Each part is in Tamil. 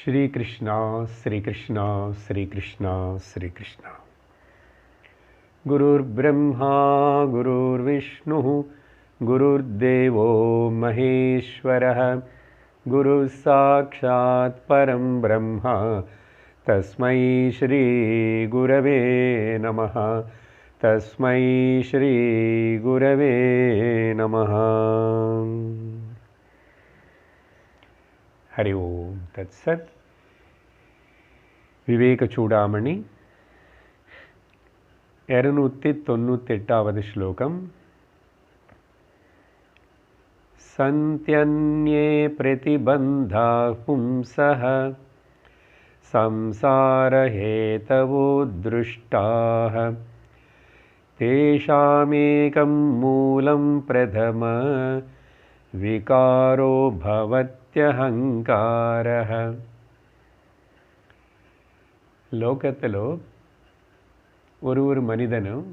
श्री कृष्णा श्री कृष्णा श्री कृष्णा श्री कृष्णा। गुरुर्ब्रह्मा गुरुर्विष्णुः गुरुर्देवो महेश्वरः गुरुः साक्षात् परं ब्रह्म तस्मै श्री गुरवे नमः। तस्मै श्री गुरवे नमः। हरि ओम तत्सत्। विवेक चूडामणि 298வது श्लोकम्। सन्त्यन्ये प्रतिबन्धा पुंसः संसारहेतवो दृष्टाः तेषामेकं मूलं प्रथम विकारो भवत्यहङ्कारः। லோகத்திலோ ஒரு மனிதனும்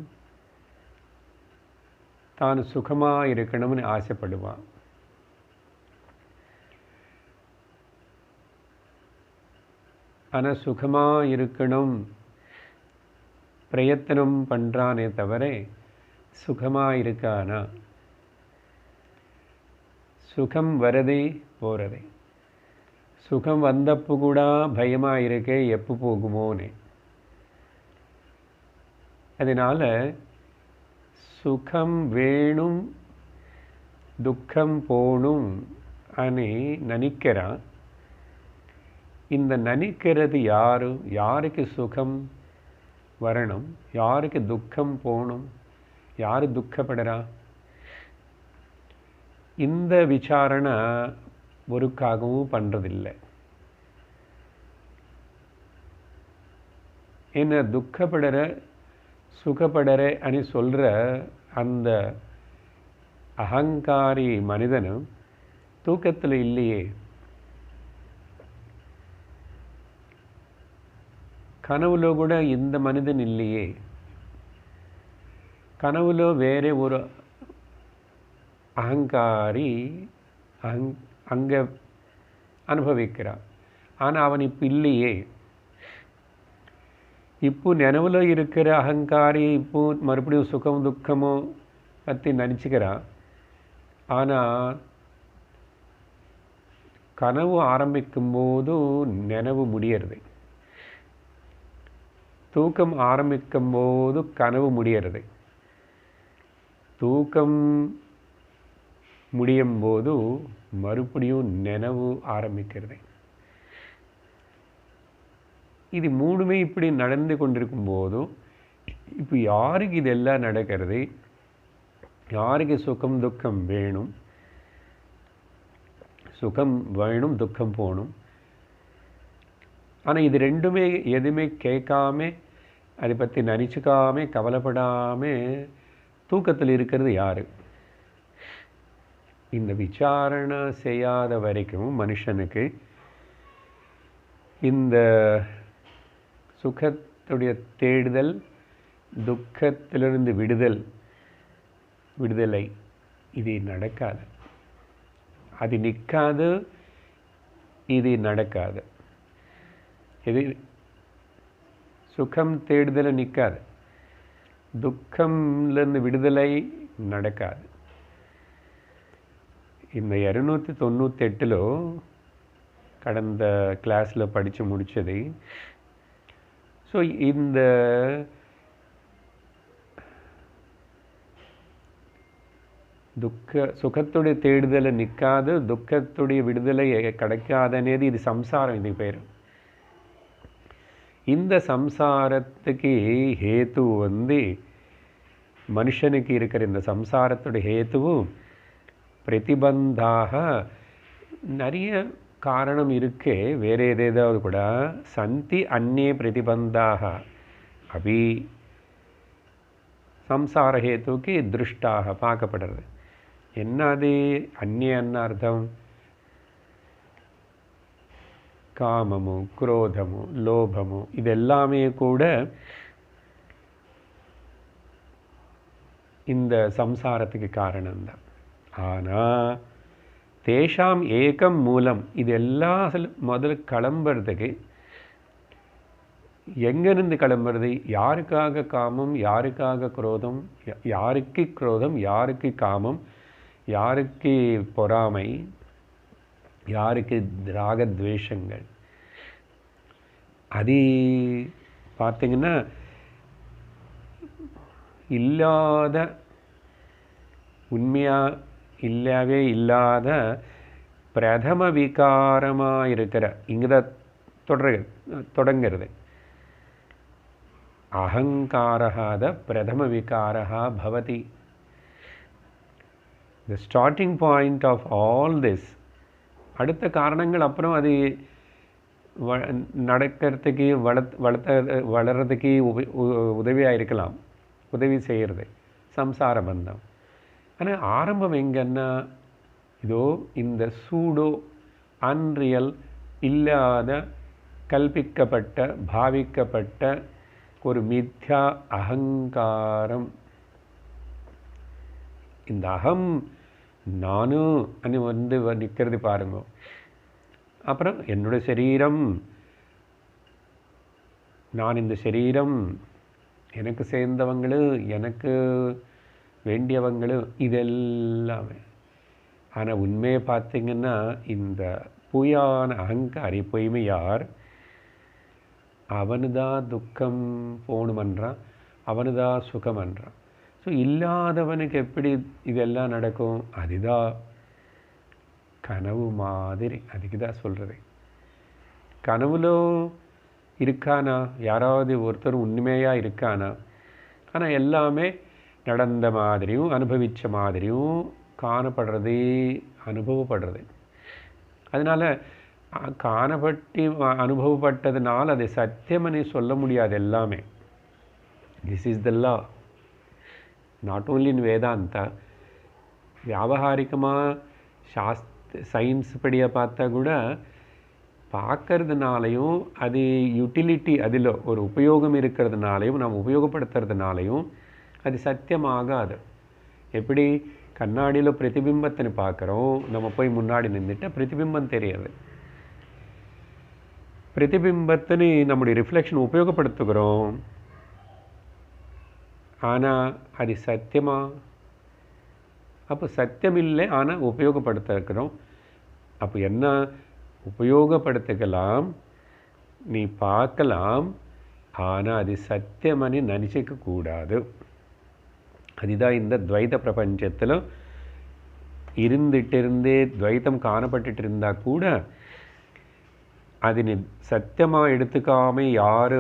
தான் சுகமாக இருக்கணும்னு ஆசைப்படுவான். ஆனால் சுகமாக இருக்கணும் பிரயத்தனம் பண்ணுறானே தவிர சுகமாக இருக்கானா? சுகம் வரதே போகிறதே. சுகம் வந்தப்போ கூட பயமாக இருக்கே எப்போ போகுமோன்னு. அதனால் சுகம் வேணும் துக்கம் போகணும் అని நினைக்கிறான். இந்த நினைக்கிறது யாரு? யாருக்கு சுகம் வரணும், யாருக்கு துக்கம் போகணும், யார் துக்கப்படுறா? இந்த விசாரணை ஒருக்காகவும் பண்ணுறதில்லை. என்ன துக்கப்படுற சுகப்படுற అని சொல்கிற அந்த அகங்காரி மனிதனும் தூக்கத்தில் இல்லையே. கனவுలో கூட இந்த மனிதன் இல்லையே. கனவுలో வேறே ஒரு அகங்காரி அங்கே அனுபவிக்கிறான். ஆனால் அவன் இப்போ இல்லையே. இப்போ நினைவில் இருக்கிற அகங்காரி இப்போ மறுபடியும் சுகம் துக்கமோ பற்றி நினச்சிக்கிறான். ஆனால் கனவு ஆரம்பிக்கும்போது நினைவு முடியறது. தூக்கம் ஆரம்பிக்கும்போது கனவு முடியறது. தூக்கம் முடியும் போது மறுபடியும் நினைவு ஆரம்பிக்கிறது. இது மூணுமே இப்படி நடந்து கொண்டிருக்கும் போது இப்போ யாருக்கு இதெல்லாம் நடக்கிறது? யாருக்கு சுகம் துக்கம் வேணும்? சுகம் வேணும் துக்கம் போகணும். ஆனால் இது ரெண்டுமே எதுவுமே கேட்காம அதை பற்றி நினச்சிக்காம கவலைப்படாமல் தூக்கத்தில் இருக்கிறது யார்? இந்த விசாரணை செய்யாத வரைக்கும் மனுஷனுக்கு இந்த சுகத்துடைய தேடுதல் துக்கத்திலிருந்து விடுதலை இது நடக்காது. அது நிற்காது, இது நடக்காது. இது சுகம் தேடுதலை நிற்காது, துக்கம்லேருந்து விடுதலை நடக்காது. இந்த 298 கடந்த கிளாஸில் படித்து முடித்தது. ஸோ இந்த சுகத்துடைய தேடுதலை நிற்காது, துக்கத்துடைய விடுதலை கிடைக்காதனேது இது சம்சாரம். இது பேர். இந்த சம்சாரத்துக்கு ஹேத்து மனுஷனுக்கு இருக்கிற இந்த சம்சாரத்துடைய ஹேத்துவும் பிரதிபந்தாக நிறைய காரணம் இருக்கே. வேறு ஏதாவது கூட சந்தி அந்நே பிரதிபந்தாக அபி சம்சார ஹேத்துக்கு திருஷ்டாக பார்க்கப்படுறது. என்னது அந்நிய அர்த்தம்? காமமு குரோதமு லோபமு இதெல்லாமே கூட இந்த சம்சாரத்துக்கு காரணம்தான். ஆனால் தேஷாம் ஏகம் மூலம். இதெல்லாம் முதல்ல கிளம்புறதுக்கு எங்கேருந்து கிளம்புறது? யாருக்காக காமம், யாருக்காக குரோதம், யாருக்கு குரோதம், யாருக்கு காமம், யாருக்கு பொறாமை, யாருக்கு ராகத்வேஷங்கள். அது பார்த்திங்கன்னா இல்லாத, உண்மையாக இல்லவே இல்லாத பிரதம விகாரமாக இருக்கிற, இங்கே தான் தொடங்கிறது. அகங்காரஹாத பிரதம விகாரஹா பவதி. The starting point of all this. அடுத்த காரணங்கள் அப்புறம் அது நடக்கிறதுக்கு வளர்கிறதுக்கு உதவியாக இருக்கலாம், உதவி செய்கிறது சம்சார பந்தம். ஆனால் ஆரம்பம் எங்கன்னா இதோ இந்த சூடோ அன்ரியல், இல்லாத கல்பிக்கப்பட்ட பாவிக்கப்பட்ட ஒரு மித்யா அகங்காரம். இந்த அகம் நானும் நிற்கிறது பாருங்க. அப்புறம் என்னுடைய சரீரம், நான் இந்த சரீரம், எனக்கு சேர்ந்தவங்களும் எனக்கு வேண்டியவங்களும், இதெல்லாமே. ஆனால் உண்மையை பார்த்திங்கன்னா இந்த பொய்யான அகங்காரி, பொய்மை யார்? அவனு தான் துக்கம் போகணுமன்றான், அவனு தான் சுகமன்றான். ஸோ இல்லாதவனுக்கு எப்படி இதெல்லாம் நடக்கும்? அதுதான் கனவு மாதிரி. அதுக்கு தான் சொல்கிறது. கனவுல இருக்கானா யாராவது ஒருத்தர் உண்மையாக இருக்கானா? ஆனால் எல்லாமே நடந்த மாதிரியும் அனுபவித்த மாதிரியும் காணப்படுறது, அனுபவப்படுறது. அதனால் காணப்பட்டு அனுபவப்பட்டதுனால அதை சத்தியமனை சொல்ல முடியாது. எல்லாமே this is the law. Not only in Vedanta, வியாபகாரிகமாக சயின்ஸ் படியாக பார்த்தா கூட பார்க்கறதுனாலையும் அது யூட்டிலிட்டி, அதில் ஒரு உபயோகம் இருக்கிறதுனாலையும் நம்ம உபயோகப்படுத்துறதுனாலையும் அது சத்தியமாகாது. எப்படி கண்ணாடியில் பிரதிபிம்பத்தை பார்க்குறோம், நம்ம போய் முன்னாடி நின்றுட்டு பிரதிபிம்பம் தெரியாது. பிரதிபிம்பத்தின்னு நம்முடைய ரிஃப்ளெக்ஷன் உபயோகப்படுத்துகிறோம், ஆனால் அது சத்தியமா? அப்போ சத்தியம் இல்லை, ஆனால் உபயோகப்படுத்திக்கிறோம். அப்போ என்ன உபயோகப்படுத்திக்கலாம், நீ பார்க்கலாம், ஆனால் அது சத்தியமனு நினச்சிக்க கூடாது. அதுதான் இந்த துவைத பிரபஞ்சத்தில் இருந்துகிட்டே துவைத்தம் காணப்பட்டு இருந்தால் கூட அது நீ சத்தியமாக எடுத்துக்காமல் யார்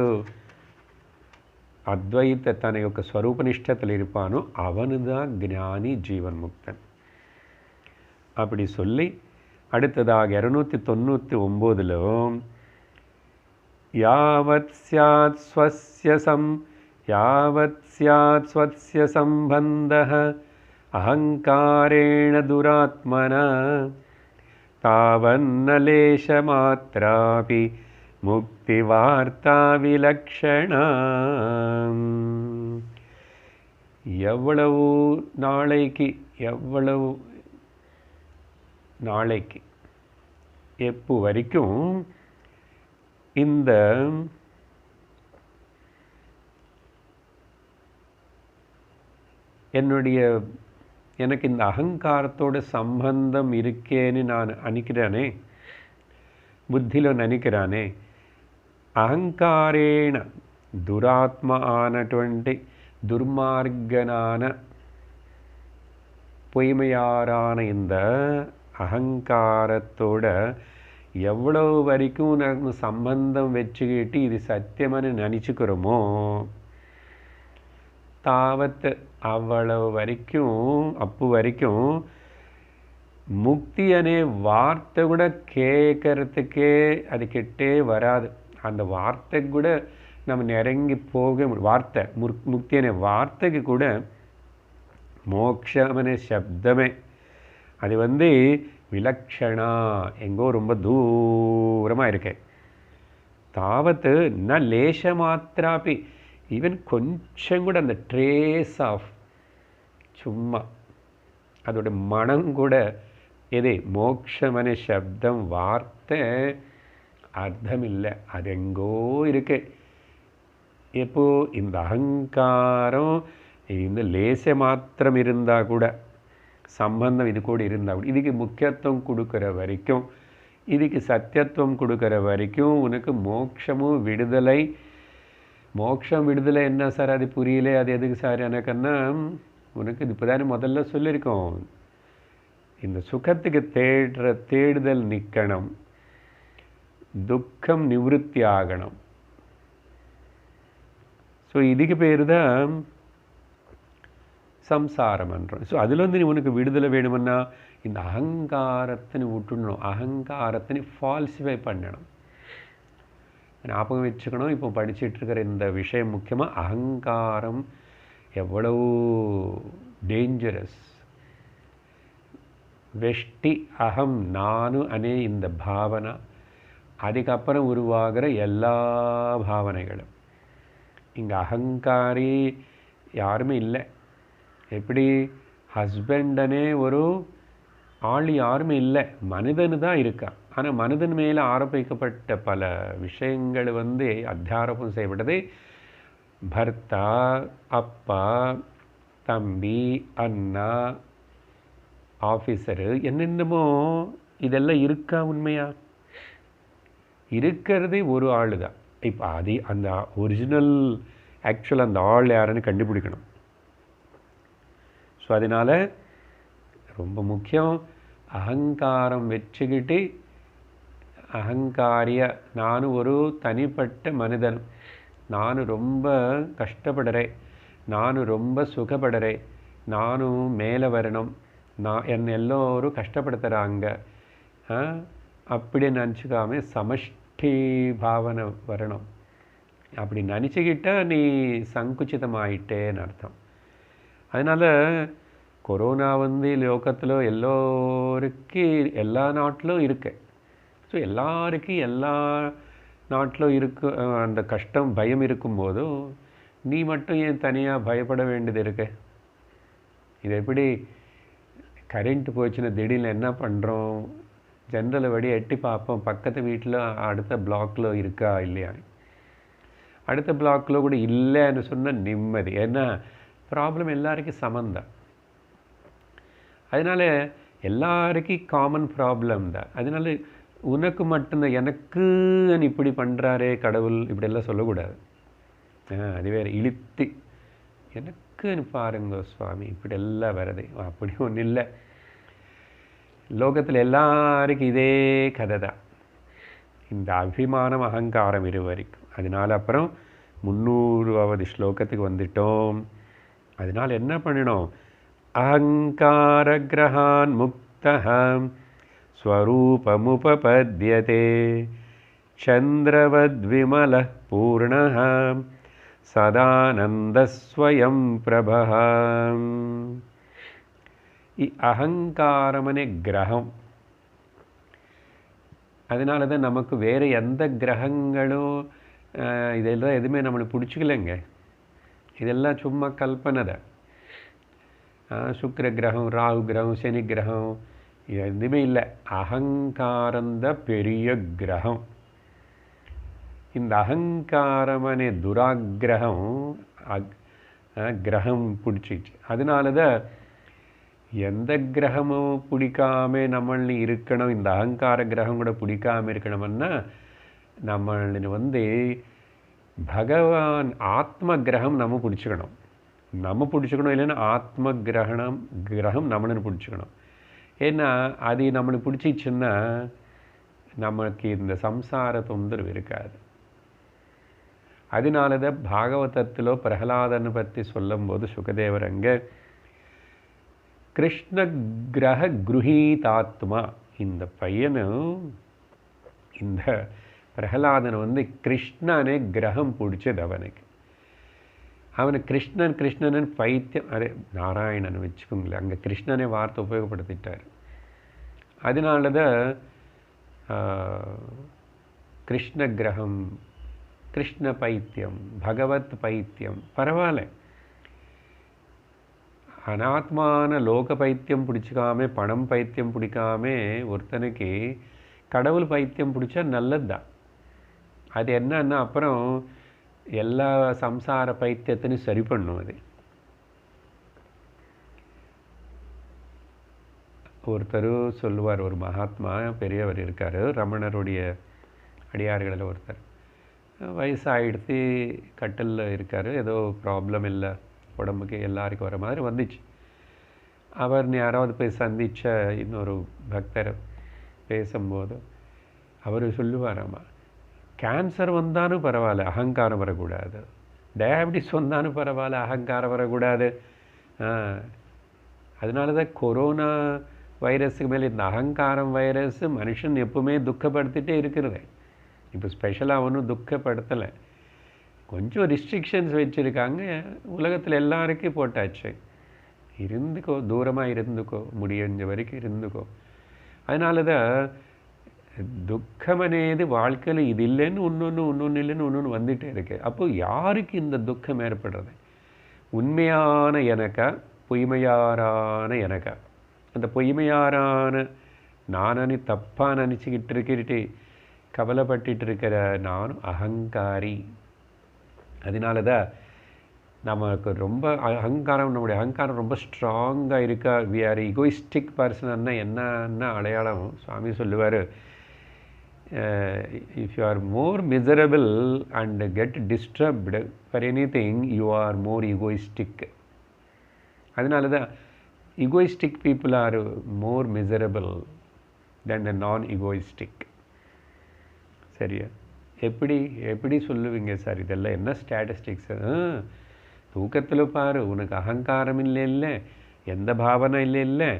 அத்வைத்த தன యొక్క ஸ்வரூபனிஷ்டத்தில் இருப்பானோ அவனு தான் ஞானி, ஜீவன் முக்தன். அப்படி சொல்லி அடுத்ததாக 299 யாவத் ஸ்யாத் ஸ்வஸ்ய சம்பந்தः அஹங்காரேண துராத்மனா தாவன்ன லேஷமாத்ராபி முக்தி வார்த்தா விலக்ஷணா. எவ்வளவு நாளைக்கு எப்போ வரைக்கும் இந்த எனக்கு இந்த அகங்காரத்தோட சம்பந்தம் இருக்கேன்னு நான் நினைக்கிறேனே, புத்தியில் நினைக்கிறானே, అహంకారేణ దురాత్మ ఆనటువంటి దుర్మార్గనాన பொய்மையாரான இந்த அகங்காரத்தோட எவ்வளவு வரைக்கும் நம்ம சம்பந்தம் வச்சுக்கிட்டு இது சத்தியம்னு நினச்சிக்கிறோமோ தாவத்து அவ்வளவு வரைக்கும் அப்பு வரைக்கும் முக்தி அనే வார்த்தை கூட கேட்கறதுக்கே அது கிட்டே வராது. அந்த வார்த்தை கூட நம்ம நெருங்கி போக வார்த்தை முக்தி அనే வார்த்தைக்கு கூட மோக்ஷமனே சப்தமே அது விலக்ஷணா எங்கோ ரொம்ப தூரமாக இருக்கு. தாவத்து ந லேச மாத்திராப்பி ஈவன் கொஞ்சம் கூட அந்த ட்ரேஸ் ஆஃப் சும்மா அதோட மனம் கூட எது மோட்சமன சப்தம் வார்த்தை அர்த்தம் இல்லை, அது எங்கோ இருக்கு. எப்போ இந்த அகங்காரம் இந்த லேச மாத்திரம் இருந்தால் கூட, சம்பந்தம் இது கூட இருந்தால் கூட, இதுக்கு முக்கியத்துவம் கொடுக்குற வரைக்கும், இதுக்கு சத்தியத்துவம் கொடுக்குற வரைக்கும் உனக்கு மோட்சமும் விடுதலை. மோட்சம் விடுதலை என்ன சார், அது புரியல, அது எதுக்கு சார் எனக்குன்னா, உனக்கு இது இப்போதானே முதல்ல சொல்லியிருக்கோம், இந்த சுகத்துக்கு தேடுதல் நிற்கணும், துக்கம் நிவர்த்தி ஆகணும். ஸோ இதுக்கு பேர் தான் சம்சாரம்ன்றோம். ஸோ அதுலேருந்து நீ உனக்கு விடுதலை வேணுமுன்னா இந்த அகங்காரத்தை விட்டுடணும், அகங்காரத்தை ஃபால்சிஃபை பண்ணணும். ஞாபகம் வச்சுக்கணும், இப்போ படிச்சுட்டு இருக்கிற இந்த விஷயம் முக்கியமாக அகங்காரம் எவ்வளவு டேஞ்சரஸ். வெஷ்டி அகம் நானு அனே இந்த பாவனை, அதுக்கப்புறம் உருவாகிற எல்லா பாவனைகளும். இங்கே அகங்காரி யாருமே இல்லை. எப்படி ஹஸ்பண்டனே ஒரு ஆள் யாருமே இல்லை, மனிதனு தான் இருக்கான். ஆனால் மனிதன் மேலே ஆரோபிக்கப்பட்ட பல விஷயங்கள் அத்தியாரோபம் செய்யப்பட்டது. பர்த்தா, அப்பா, தம்பி, அண்ணா, ஆஃபீஸரு, என்னென்னமோ இதெல்லாம் இருக்கா? உண்மையா இருக்கிறதே ஒரு ஆள் தான். இப்போ அது அந்த ஒரிஜினல் ஆக்சுவல் அந்த ஆள் யாருன்னு கண்டுபிடிக்கணும். ஸோ அதனால் ரொம்ப முக்கியம், அகங்காரம் வச்சுக்கிட்டு அகங்காரிய நானும் ஒரு தனிப்பட்ட மனிதன், நானும் ரொம்ப கஷ்டப்படுறேன், நானும் ரொம்ப சுகப்படுறேன், நானும் மேலே வரணும், என்னை எல்லோரும் கஷ்டப்படுத்துகிறாங்க அப்படி நினச்சிக்காம சமஷ்டி பாவனை வரணும். அப்படி நினச்சிக்கிட்டால் நீ சங்குச்சிதமாயிட்டேன்னு அர்த்தம். அதனால் கொரோனா லோகத்தில் எல்லோருக்கும் எல்லா நாட்டிலும் இருக்கு. ஸோ எல்லாருக்கும் எல்லா நாட்டிலும் இருக்கு அந்த கஷ்டம், பயம் இருக்கும்போதும் நீ மட்டும் ஏன் தனியாக பயப்பட வேண்டியது இருக்கு? இது எப்படி கரண்ட் போச்சுன்னா திடீர்னு என்ன பண்ணுறோம், ஜென்ரலை வழி எட்டி பார்ப்போம், பக்கத்து வீட்டில் அடுத்த பிளாக்கில் இருக்கா இல்லையா, அடுத்த பிளாக்கில் கூட இல்லைன்னு சொன்னால் நிம்மதி. ஏன்னா ப்ராப்ளம் எல்லாருக்கும் சமந்தான். அதனால் எல்லாருக்கும் காமன் ப்ராப்ளம் தான். அதனால உனக்கு மட்டும்தான் எனக்கு இப்படி பண்ணுறாரே கடவுள் இப்படியெல்லாம் சொல்லக்கூடாது. அது வேறு இழுத்து எனக்குன்னு பாருங்க சுவாமி இப்படி எல்லாம் வருது, அப்படி ஒன்றும் இல்லை. லோகத்தில் எல்லாருக்கும் இதே கதை தான், இந்த அபிமானம் அகங்காரம் வரைக்கும். அதனால் அப்புறம் 300வது ஸ்லோகத்துக்கு வந்துட்டோம். அதனால் என்ன பண்ணணும், அகங்கார கிரகான் முக்தஹம் ஸ்வரூபமுபபத்யதே சந்திரவத்விமல பூர்ணஹம் சதானந்தஸ்வயம் பிரபஹம். அகங்காரமனே கிரகம். அதனால தான் நமக்கு வேறு எந்த கிரகங்களும் இதெல்லாம் எதுவுமே நம்மளுக்கு பிடிச்சிக்கலைங்க. இதெல்லாம் சும்மா கல்பனை தான். சுக்கிர கிரகம், ராகு கிரகம், சனி கிரகம் எதுவுமே இல்லை. அகங்காரந்த பெரிய கிரகம். இந்த அகங்காரமனே துராகிரகம் கிரகம் பிடிச்சிச்சு. அதனால தான் எந்த கிரகமும் பிடிக்காம நம்மளை இருக்கணும், இந்த அகங்கார கிரகம் கூட பிடிக்காம இருக்கணும்னா நம்மளை பகவான் ஆத்ம கிரகம் நம்ம பிடிச்சிக்கணும். இல்லைன்னா ஆத்ம கிரகம் நம்மளுன்னு பிடிச்சிக்கணும். ஏன்னா அது நம்மளுக்கு பிடிச்சிச்சுன்னா நமக்கு இந்த சம்சார தொந்தரவு இருக்காது. அதனால தான் பாகவதத்தில் பிரகலாதனை பற்றி சொல்லும்போது சுகதேவர் அங்கே கிருஷ்ண கிரக குருஹீதாத்மா, இந்த பையனும் இந்த பிரகலாதனை கிருஷ்ணனே கிரகம் பிடிச்சது அவனுக்கு. அவனுக்கு கிருஷ்ணன் பைத்தியம், அதே நாராயணன் வச்சுக்கோங்களேன், அங்கே கிருஷ்ணனே வார்த்தை உபயோகப்படுத்திட்டார். அதனால தான் கிருஷ்ண கிரகம், கிருஷ்ண பைத்தியம், பகவத் பைத்தியம் பரவாயில்ல. அனாத்மான லோக பைத்தியம் பிடிச்சிக்காம பணம் பைத்தியம் பிடிக்காம ஒருத்தனுக்கு கடவுள் பைத்தியம் பிடிச்சா நல்லது தான். அது என்னன்னா அப்புறம் எல்லா சம்சார பைத்தியத்தினையும் சரி பண்ணும். அது ஒருத்தர் சொல்லுவார், ஒரு மகாத்மா பெரியவர் இருக்கார், ரமணருடைய அடியார்களில் ஒருத்தர். வயசாகிடுத்து கட்டிலில் இருக்கார், ஏதோ ப்ராப்ளம் இல்லை உடம்புக்கு, எல்லாருக்கும் வர மாதிரி வந்துச்சு. அவர் யாராவது போய் சந்தித்த இன்னொரு பக்தர் பேசும்போது அவர் சொல்லுவாராம்மா, கேன்சர் வந்தாலும் பரவாயில்ல அகங்காரம் வரக்கூடாது, டயபிட்டிஸ் வந்தாலும் பரவாயில்ல அகங்காரம் வரக்கூடாது. அதனால தான் கொரோனா வைரஸுக்கு மேலே இந்த அகங்காரம் வைரஸ் மனுஷன் எப்பவுமே துக்கப்படுத்திகிட்டே இருக்கிறது. இப்போ ஸ்பெஷலாக ஒன்றும் துக்கப்படுத்தலை, கொஞ்சம் ரிஸ்ட்ரிக்ஷன்ஸ் வச்சுருக்காங்க, உலகத்தில் எல்லாருக்கும் போட்டாச்சு. இருந்துக்கோ, தூரமாக இருந்துக்கோ, முடிஞ்ச வரைக்கும் இருந்துக்கோ. அதனால தான் துக்கம் అనేది வாழ்க்கையில் இது இல்லைன்னு ஒன்று இல்லைன்னு ஒன்று வந்துகிட்டே இருக்குது. அப்போது யாருக்கு இந்த துக்கம் ஏற்படுறது? உண்மையான எனக்கா பொய்மையாரான எனக்கா? அந்த பொய்மையாரான நானனி தப்பாக நினச்சிக்கிட்டு இருக்கிறிட்டு கவலைப்பட்டு இருக்கிற நானும் அகங்காரி. அதனால தான் நமக்கு ரொம்ப அகங்காரம், நம்முடைய அகங்காரம் ரொம்ப ஸ்ட்ராங்காக இருக்கா. வி ஆர் ஈகோயிஸ்டிக் பர்சன்னா என்னன்னா அடையாளம் சுவாமி சொல்லுவார், if you are more miserable and get disturbed for anything, you are more egoistic. அதனால தான் egoistic people are more miserable than the non-egoistic. சரியா? எப்படி சொல்லுவீங்க சார் இதெல்லாம்? என்ன ஸ்டாட்டிஸ்டிக்ஸ்? தூக்கத்தில் பாரு, உனக்கு அகங்காரம் இல்லை, எந்த பாவனை இல்லை,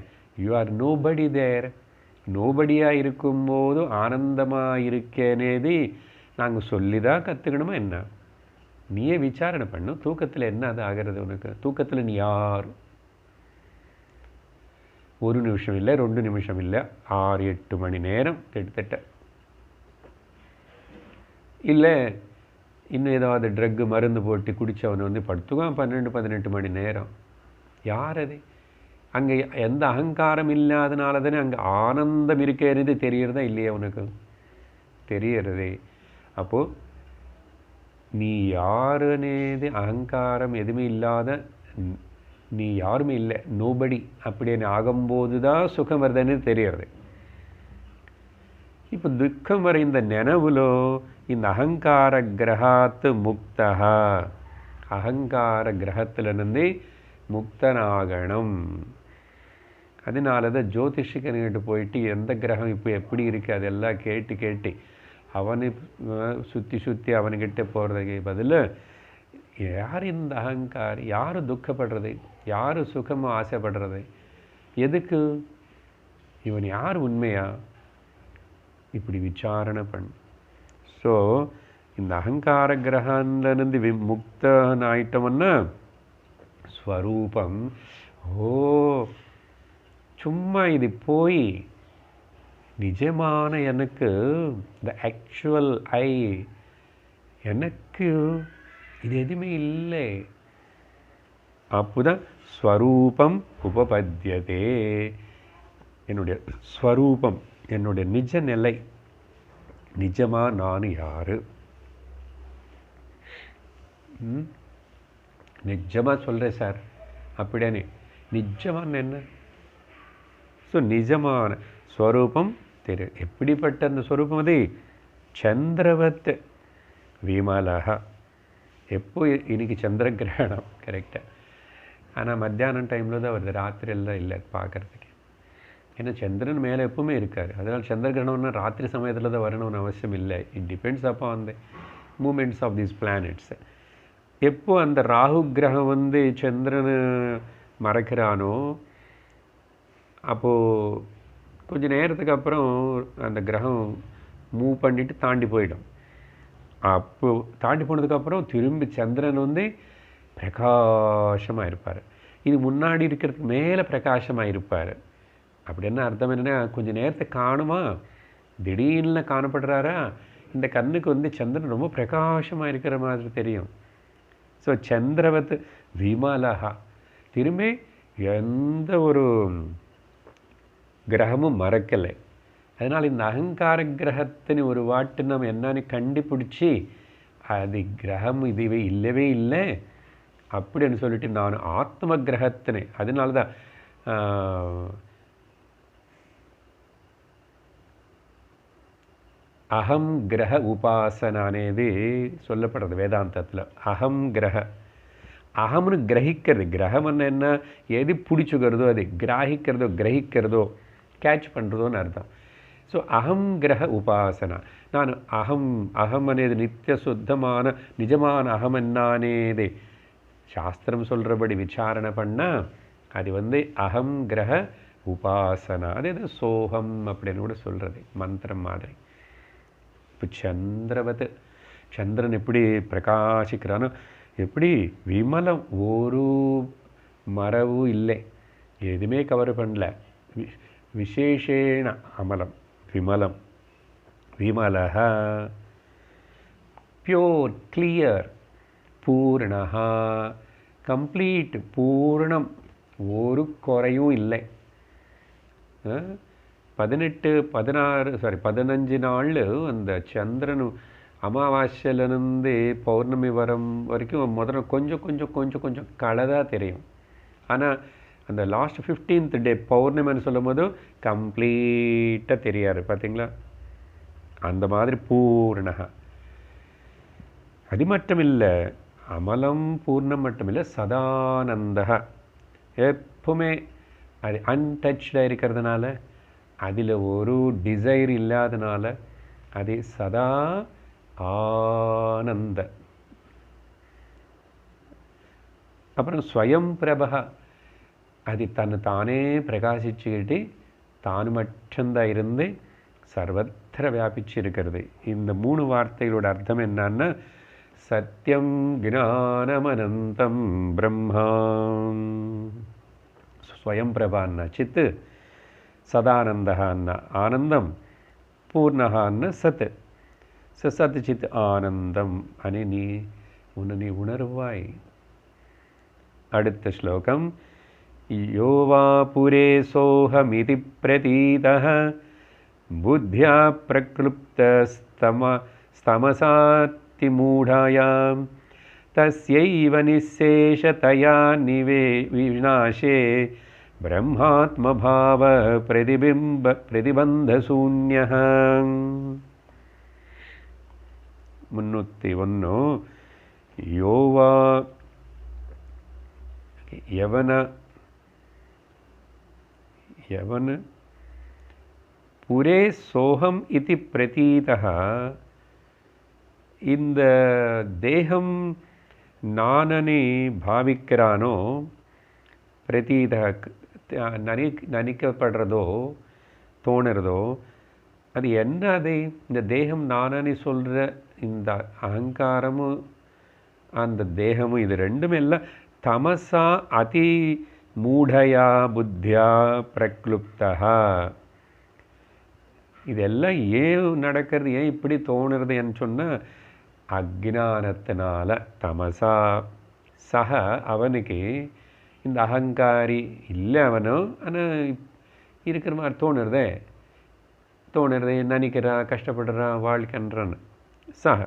யூ ஆர் நோபடி தேர். நோபடியாக இருக்கும்போது ஆனந்தமாக இருக்கேனேது நாங்கள் சொல்லி தான் கற்றுக்கணுமா என்ன? நீயே விசாரணை பண்ணு, தூக்கத்தில் என்ன அது ஆகிறது உனக்கு? தூக்கத்தில் நீ யார்? 1 நிமிஷம் இல்லை, 2 நிமிஷம் இல்லை, 6-8 மணி நேரம் கிட்டத்தட்ட. இல்லை இன்னும் ஏதாவது ட்ரக்கு மருந்து போட்டு குடித்தவன் வந்து படுத்துக்கான் 12-18 மணி நேரம். யார் அது? அங்கே எந்த அகங்காரம் இல்லாதனால தானே அங்கே ஆனந்தம் இருக்கிறது. தெரியறதா இல்லையா உனக்கு? தெரியறதே. அப்போது நீ யாருனேது அகங்காரம் எதுவுமே இல்லாத நீ யாருமே இல்லை, நோபடி அப்படின்னு ஆகும்போது தான் சுகம் வருதுன்னு தெரியறது. இப்போ துக்கம் வர இந்த நினைவுலோ இந்த அகங்கார கிரகாத்து முக்தா, அகங்கார கிரகத்திலிருந்து முக்தனாகணும். அதனால தான் ஜோதிஷிகன்கிட்ட போயிட்டு எந்த கிரகம் இப்போ எப்படி இருக்குது அதெல்லாம் கேட்டு அவனை சுற்றி அவனுக்கிட்ட போகிறதுக்கு பதில், யார் இந்த அகங்காரி, யார் துக்கப்படுறது, யார் சுகமாக ஆசைப்படுறது, எதுக்கு, இவன் யார் உண்மையா, இப்படி விசாரணை பண்ணு. ஸோ இந்த அகங்கார கிரகன்லேருந்து முக்தன் ஆயிட்டோம்னா ஸ்வரூபம், சும்மா இது போய் நிஜமான எனக்கு, த ஆக்சுவல் ஐ, எனக்கு இது எதுவுமே இல்லை. அப்போதான் ஸ்வரூபம் உபபத்தியதே. என்னுடைய ஸ்வரூபம், என்னுடைய நிஜ நிலை, நிஜமாக நான் யார், நிஜமாக சொல்கிறேன் சார் அப்படியானே, நிஜமான என்ன? ஸோ நிஜமான ஸ்வரூபம் தெரியும். எப்படிப்பட்ட அந்த ஸ்வரூபம்? அது சந்திரவத் விமலா. எப்போ இன்னைக்கு சந்திர கிரகணம் கரெக்டாக, ஆனால் மத்தியானம் டைமில் தான் வருது, ராத்திரி எல்லாம் இல்லை பார்க்குறதுக்கு. ஏன்னா சந்திரன் மேலே எப்பவுமே இருக்கார். அதனால் சந்திர கிரகணம்னா ராத்திரி சமயத்தில் தான் வரணும்னு அவசியம் இல்லை. இட் டிபெண்ட்ஸ் அப்போ அந்த மூமெண்ட்ஸ் ஆஃப் தீஸ் பிளானட்ஸ். எப்போ அந்த ராகு கிரகம் வந்து சந்திரனை மறைக்கிறானோ அப்போது கொஞ்சம் நேரத்துக்கு அப்புறம் அந்த கிரகம் மூவ் பண்ணிவிட்டு தாண்டி போயிடும். அப்போது தாண்டி போனதுக்கப்புறம் திரும்பி சந்திரன் வந்து பிரகாசமாக இருப்பார். இது முன்னாடி இருக்கிறதுக்கு மேலே பிரகாசமாக இருப்பார். அப்படி என்ன அர்த்தம்? என்னென்னா கொஞ்சம் நேரத்தை காணுமா, திடீர்னு காணப்படுறாரா, இந்த கண்ணுக்கு வந்து சந்திரன் ரொம்ப பிரகாசமாக இருக்கிற மாதிரி தெரியும். ஸோ சந்திரவத் விமலா, திரும்பி எந்த ஒரு கிரகமும் மறக்கலை. அதனால் இந்த அகங்கார கிரகத்தின் ஒரு வாட்டு நம்ம என்னன்னு கண்டுபிடிச்சி அது கிரகம் இதுவே இல்லவே இல்லை அப்படின்னு சொல்லிட்டு நான் ஆத்ம கிரகத்தினை, அதனால தான் அகம் கிரக உபாசனா అనేది சொல்லப்படுறது வேதாந்தத்தில். அகம் கிரக, அகம்னு கிரகிக்கிறது. கிரகம்னு என்ன, எது பிடிச்சுக்கிறதோ அது கிராகிக்கிறதோ கிரகிக்கிறதோ கேட்ச் பண்ணுறதோன்னு அர்த்தம். ஸோ அகம் கிரக உபாசனா, நான் அகம் அகம் అనేది நித்திய சுத்தமான நிஜமான அகம் என்னானேது சாஸ்திரம் சொல்கிறபடி விசாரணை பண்ணால் அது அகம் கிரக உபாசனா. அது எது சோகம் அப்படின்னு கூட சொல்கிறது மந்திரம் மாதிரி. இப்போ சந்திரவத், சந்திரன் எப்படி பிரகாசிக்கிறானோ, எப்படி விமலம், ஒரு மரவும் இல்லை, எதுவுமே கவர் பண்ணல, விசேஷேண அமலம் விமலம், விமலஹ பியோர் கிளியர், பூர்ணஹா கம்ப்ளீட், பூர்ணம், ஒரு குறையும் இல்லை. 15 நாள் அந்த சந்திரன் அமாவாசையிலிருந்து பௌர்ணமி வரைக்கும் முதல்ல கொஞ்சம் கொஞ்சம் கொஞ்சம் கொஞ்சம் களைதாக தெரியும். ஆனால் அந்த லாஸ்ட் 15th டே பௌர்ணமின்னு சொல்லும் போது கம்ப்ளீட்டாக தெரியாது. பார்த்தீங்களா? அந்த மாதிரி பூர்ணக. அது மட்டும் இல்லை, அமலம் பூர்ணம் மட்டும் இல்லை, சதானந்தக. எப்பவுமே அது அன்டச்சாக இருக்கிறதுனால, அதில் ஒரு டிசைர் இல்லாதனால அது சதா ஆனந்த. அப்புறம் ஸ்வயம் பிரபக, அது தன்னை தானே பிரகாசிச்சுக்கிட்டு தான் மட்டும்தான் இருந்து சர்வத்திர வியாபிச்சு இருக்கிறது. இந்த 3 வார்த்தைகளோட அர்த்தம் என்னன்னா, சத்யம் ஞானமனந்தம் பிரம்மா. ஸ்வயம் பிரபான்னா சித்து, சதானந்தஹான்னா ஆனந்தம், பூர்ணஹான்னா சத். சத் சித் ஆனந்தம் అని நீ உணர்வாய். அடுத்த ஸ்லோகம், யோ வா புரே சோஹமிதி பிரதீதः புத்யா பிரக்லுப்தஸ்தமசாத்தி மூఢாயாம் தஸ்யைவ நிசேஷதயா விநாசே பிரம்மாத்மபாவ பிரதிபந்தசூன்யः. 301. யோவா யவன புரே சோகம் இதி பிரதீதः, இந்த தேகம் நானனை பாவிக்கிறானோ, பிரதீத நினைக்கப்படுறதோ தோணுறதோ, அது என்ன? அது இந்த தேகம் நானனை சொல்கிற இந்த அகங்காரமும் அந்த தேகமும் இது ரெண்டுமே இல்லை தமசா அதி மூடயா புத்தியா பிரக்லுப்தா. இதெல்லாம் ஏன் நடக்கிறது, ஏன் இப்படி தோணுறதுன்னு சொன்னால், அக்ஞானத்தினால. தமசா சக, அவனுக்கு இந்த அகங்காரி இல்லை, அவனும் ஆனால் இருக்கிற மாதிரி தோணுறதே நினைக்கிறான், கஷ்டப்படுறான், வாழ்க்கைன்றான். சக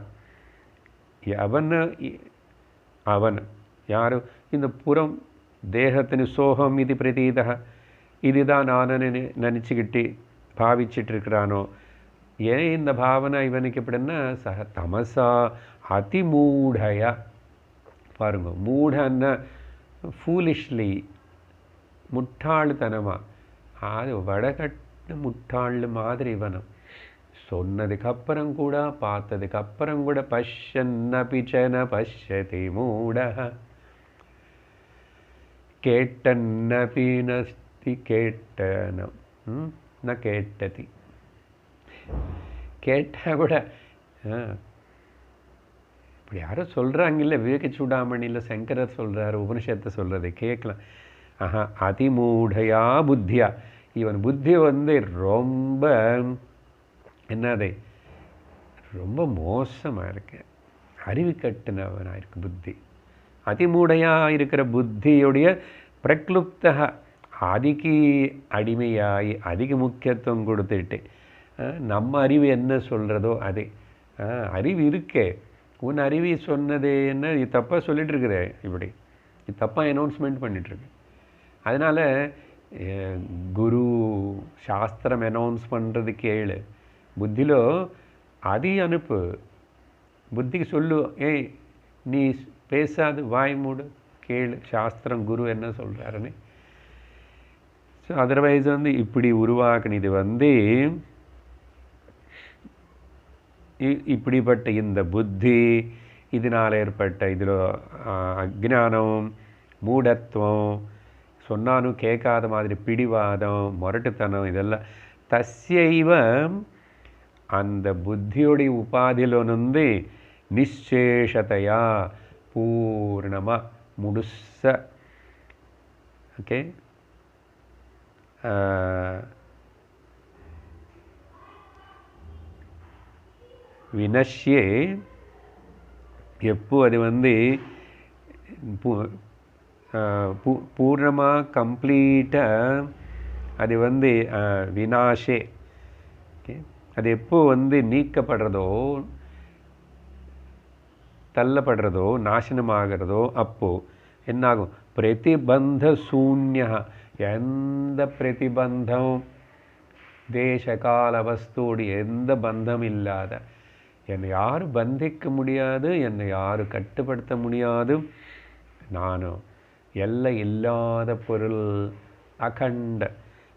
அவன் யார்? இந்த புறம் தேகத்தின் சோகம் இது பிரதீதா, இதுதான் நான் நினச்சிக்கிட்டு பாவிச்சிட்டு இருக்கிறானோ. ஏன் இந்த பாவனை இவனுக்கு எப்படின்னா, சக தமசா அதிமூடயா. பாருங்க, மூடன்னா ஃபூலிஷ்லி, முட்டாள்தனமாக. அது வடகட்டு முட்டாள் மாதிரி இவனும். சொன்னதுக்கப்புறம் கூட, பார்த்ததுக்கப்புறம் கூட, பஷ்யன்னபிச்சன பஷ்யதி மூட, கேட்டன்னபி நஸ்தி கேட்டனம் ந கேட்டதி. கேட்டால் கூட இப்படி யாரும் சொல்கிறாங்கல்ல, விவேக சூடாமணியில் சங்கரர் சொல்கிறார், உபனிஷத்தை சொல்கிறது கேட்கலாம். ஆஹா, அதிமூடையா புத்தியா, இவன் புத்தி ரொம்ப என்னது, ரொம்ப மோசமாக இருக்கு, அறிவு கட்டுனவனாக இருக்கு புத்தி. அதிமூடையாக இருக்கிற புத்தியுடைய பிரக்லுப்தா அதுக்கு அடிமையாகி அதுக்கு முக்கியத்துவம் கொடுத்துட்டு நம்ம அறிவு என்ன சொல்கிறதோ அது அறிவு இருக்கே, உன் அறிவு சொன்னது என்ன, இது தப்பாக சொல்லிட்டு இருக்கிற, இப்படி இது தப்பாக அனௌன்ஸ்மெண்ட் பண்ணிட்டுருக்கு. அதனால் குரு சாஸ்திரம் அனௌன்ஸ் பண்ணுறது கேளு, புத்திலோ அதை அனுப்பு, புத்திக்கு சொல்லு, ஏய் நீ பேசாது வாய் மூடு, கேளு சாஸ்திரம் குரு என்ன சொல்கிறாருன்னு. ஸோ அதர்வைஸ் இப்படி உருவாக்குனது இப்படிப்பட்ட இந்த புத்தி, இதனால் ஏற்பட்ட இதில் அஜ்ஞானம், மூடத்துவம், சொன்னாலும் கேட்காத மாதிரி பிடிவாதம், முரட்டுத்தனம், இதெல்லாம் தஸ்யைவ அந்த புத்தியோடைய உபாதியிலொன்று நிச்சேஷத்தையா பூர்ணமாக முழுச ஓகே வினஷ்யே எப்போ அது பூர்ணமாக கம்ப்ளீட்டாக அது வினாஷே ஓகே அது எப்போ நீக்கப்படுறதோ, தள்ளப்படுறதோ, நாசனமாகிறதோ அப்போது என்னாகும், பிரதிபந்த சூன்யா, எந்த பிரதிபந்தம், தேசகால வஸ்தோடு எந்த பந்தம் இல்லாத, என்னை யாரும் பந்திக்க முடியாது, என்னை யாரும் கட்டுப்படுத்த முடியாது, நானும் எல்லை இல்லாத பொருள், அகண்ட.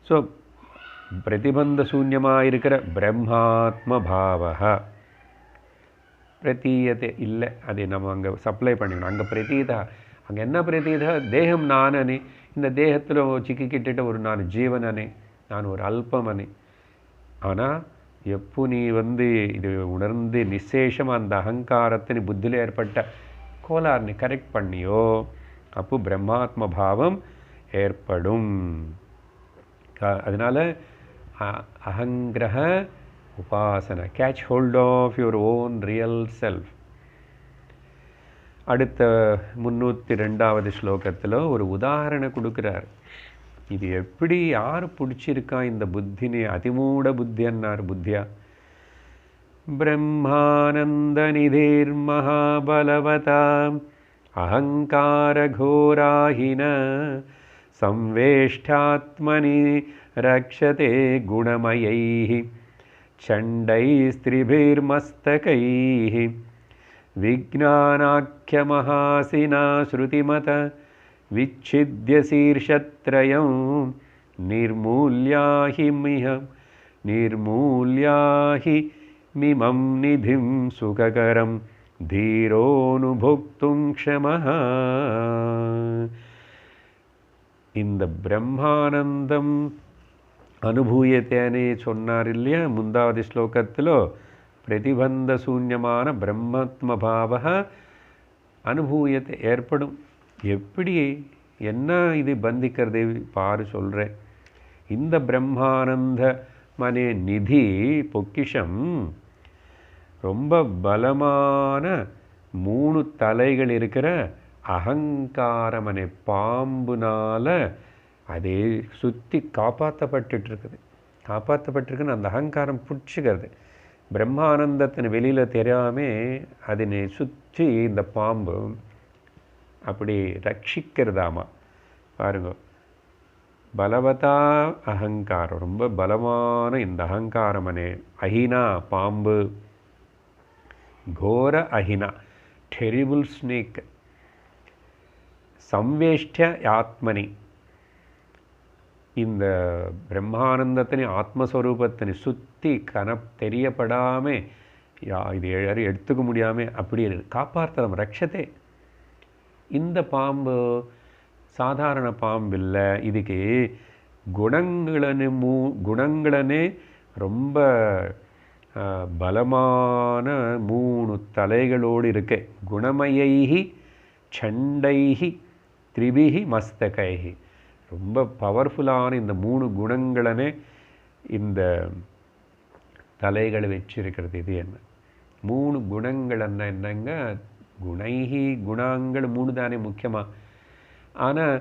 ஸோ பிரதிபந்த சூன்யமாக இருக்கிற பிரம்மாத்ம பாவா பிரதீயத்தை இல்லை, அதை நம்ம அங்கே சப்ளை பண்ணிக்கணும். அங்கே பிரதீதா, அங்கே என்ன பிரதீதா, தேகம் நானே, இந்த தேகத்தில் சிக்கிக்கிட்ட ஒரு நான் ஜீவனனே, நான் ஒரு அல்பமனே. ஆனால் எப்போ நீ இது உணர்ந்து நிசேஷமாக அந்த அகங்காரத்தை புத்தியில் ஏற்பட்ட கோளாறு கரெக்ட் பண்ணியோ, அப்போ பிரம்மாத்ம பாவம் ஏற்படும். அதனால் அகங்கிரக உபாசனை, catch hold of your own real self. அடுத்த 302வது ஸ்லோகத்தில் ஒரு உதாரணம் கொடுக்குறார். இது எப்படி யார் பிடிச்சிருக்கா இந்த புத்தினி, அதிமூட புத்தியன்னார் புத்தியா. பிரம்மானந்த நிதிர் மகாபலவதா அகங்கார கோராஹின சம்வேஷ்டாத்மனி ரக்ஷதே குணமயைः சண்டைஸ்திரிபிர்மஸ்தகைः விஜ்ஞானாख्यमहासिना ஸ்ருதிமத விச்சித்ய சீர்ஷத்ரயம் நிர்மூல்யாஹி மிமம் நிதிம் சுககரம் தீரோனுபோக்தும் க்ஷமஹ. இந்த பிரம்மானந்தம் அனுபூயத்தேனே சொன்னார் இல்லையா முந்தாவது ஸ்லோகத்தில். பிரதிபந்த சூன்யமான பிரம்மத்ம பாவ அனுபூயத்தை ஏற்படும். எப்படி என்ன இது பந்திக்கிறது பாரு சொல்கிறேன். இந்த பிரம்மானந்த மனே நிதி பொக்கிஷம் ரொம்ப பலமான 3 தலைகள் இருக்கிற அகங்காரமனை பாம்புனால அதே சுற்றி காப்பாற்றப்பட்டிருக்குன்னு அந்த அகங்காரம் பிடிச்சிக்கிறது. பிரம்மானந்தத்தின் வெளியில் தெரியாமல் அதனை சுற்றி இந்த பாம்பு அப்படி ரட்சிக்கிறதாமா. பாருங்க, பலவதா அகங்காரம், ரொம்ப பலமான இந்த அகங்காரமனே அஹினா பாம்பு, கோர அஹினா டெரிபிள் ஸ்னேக், சம்வேஷ்ட ஆத்மனி இந்த பிரம்மானந்தத்தினை ஆத்மஸ்வரூபத்தினை சுற்றி தெரியப்படாமல் இது யாரும் எடுத்துக்க முடியாமல் அப்படி காப்பாற்றலாம். ரக்ஷதே. இந்த பாம்பு சாதாரண பாம்பு இல்லை, இதுக்கு குணங்களனே ரொம்ப பலமான 3 தலைகளோடு இருக்கு. குணமயைஹி சண்டைஹி திரிபிஹி மஸ்தகைஹி, ரொம்ப பவர்ஃபுல்லான இந்த 3 குணங்களனே இந்த தலைகளை வச்சிருக்கிறது. இது என்ன 3 குணங்கள் என்னங்க, குணைஹி குணங்கள் 3 தானே முக்கியமாக. ஆனால்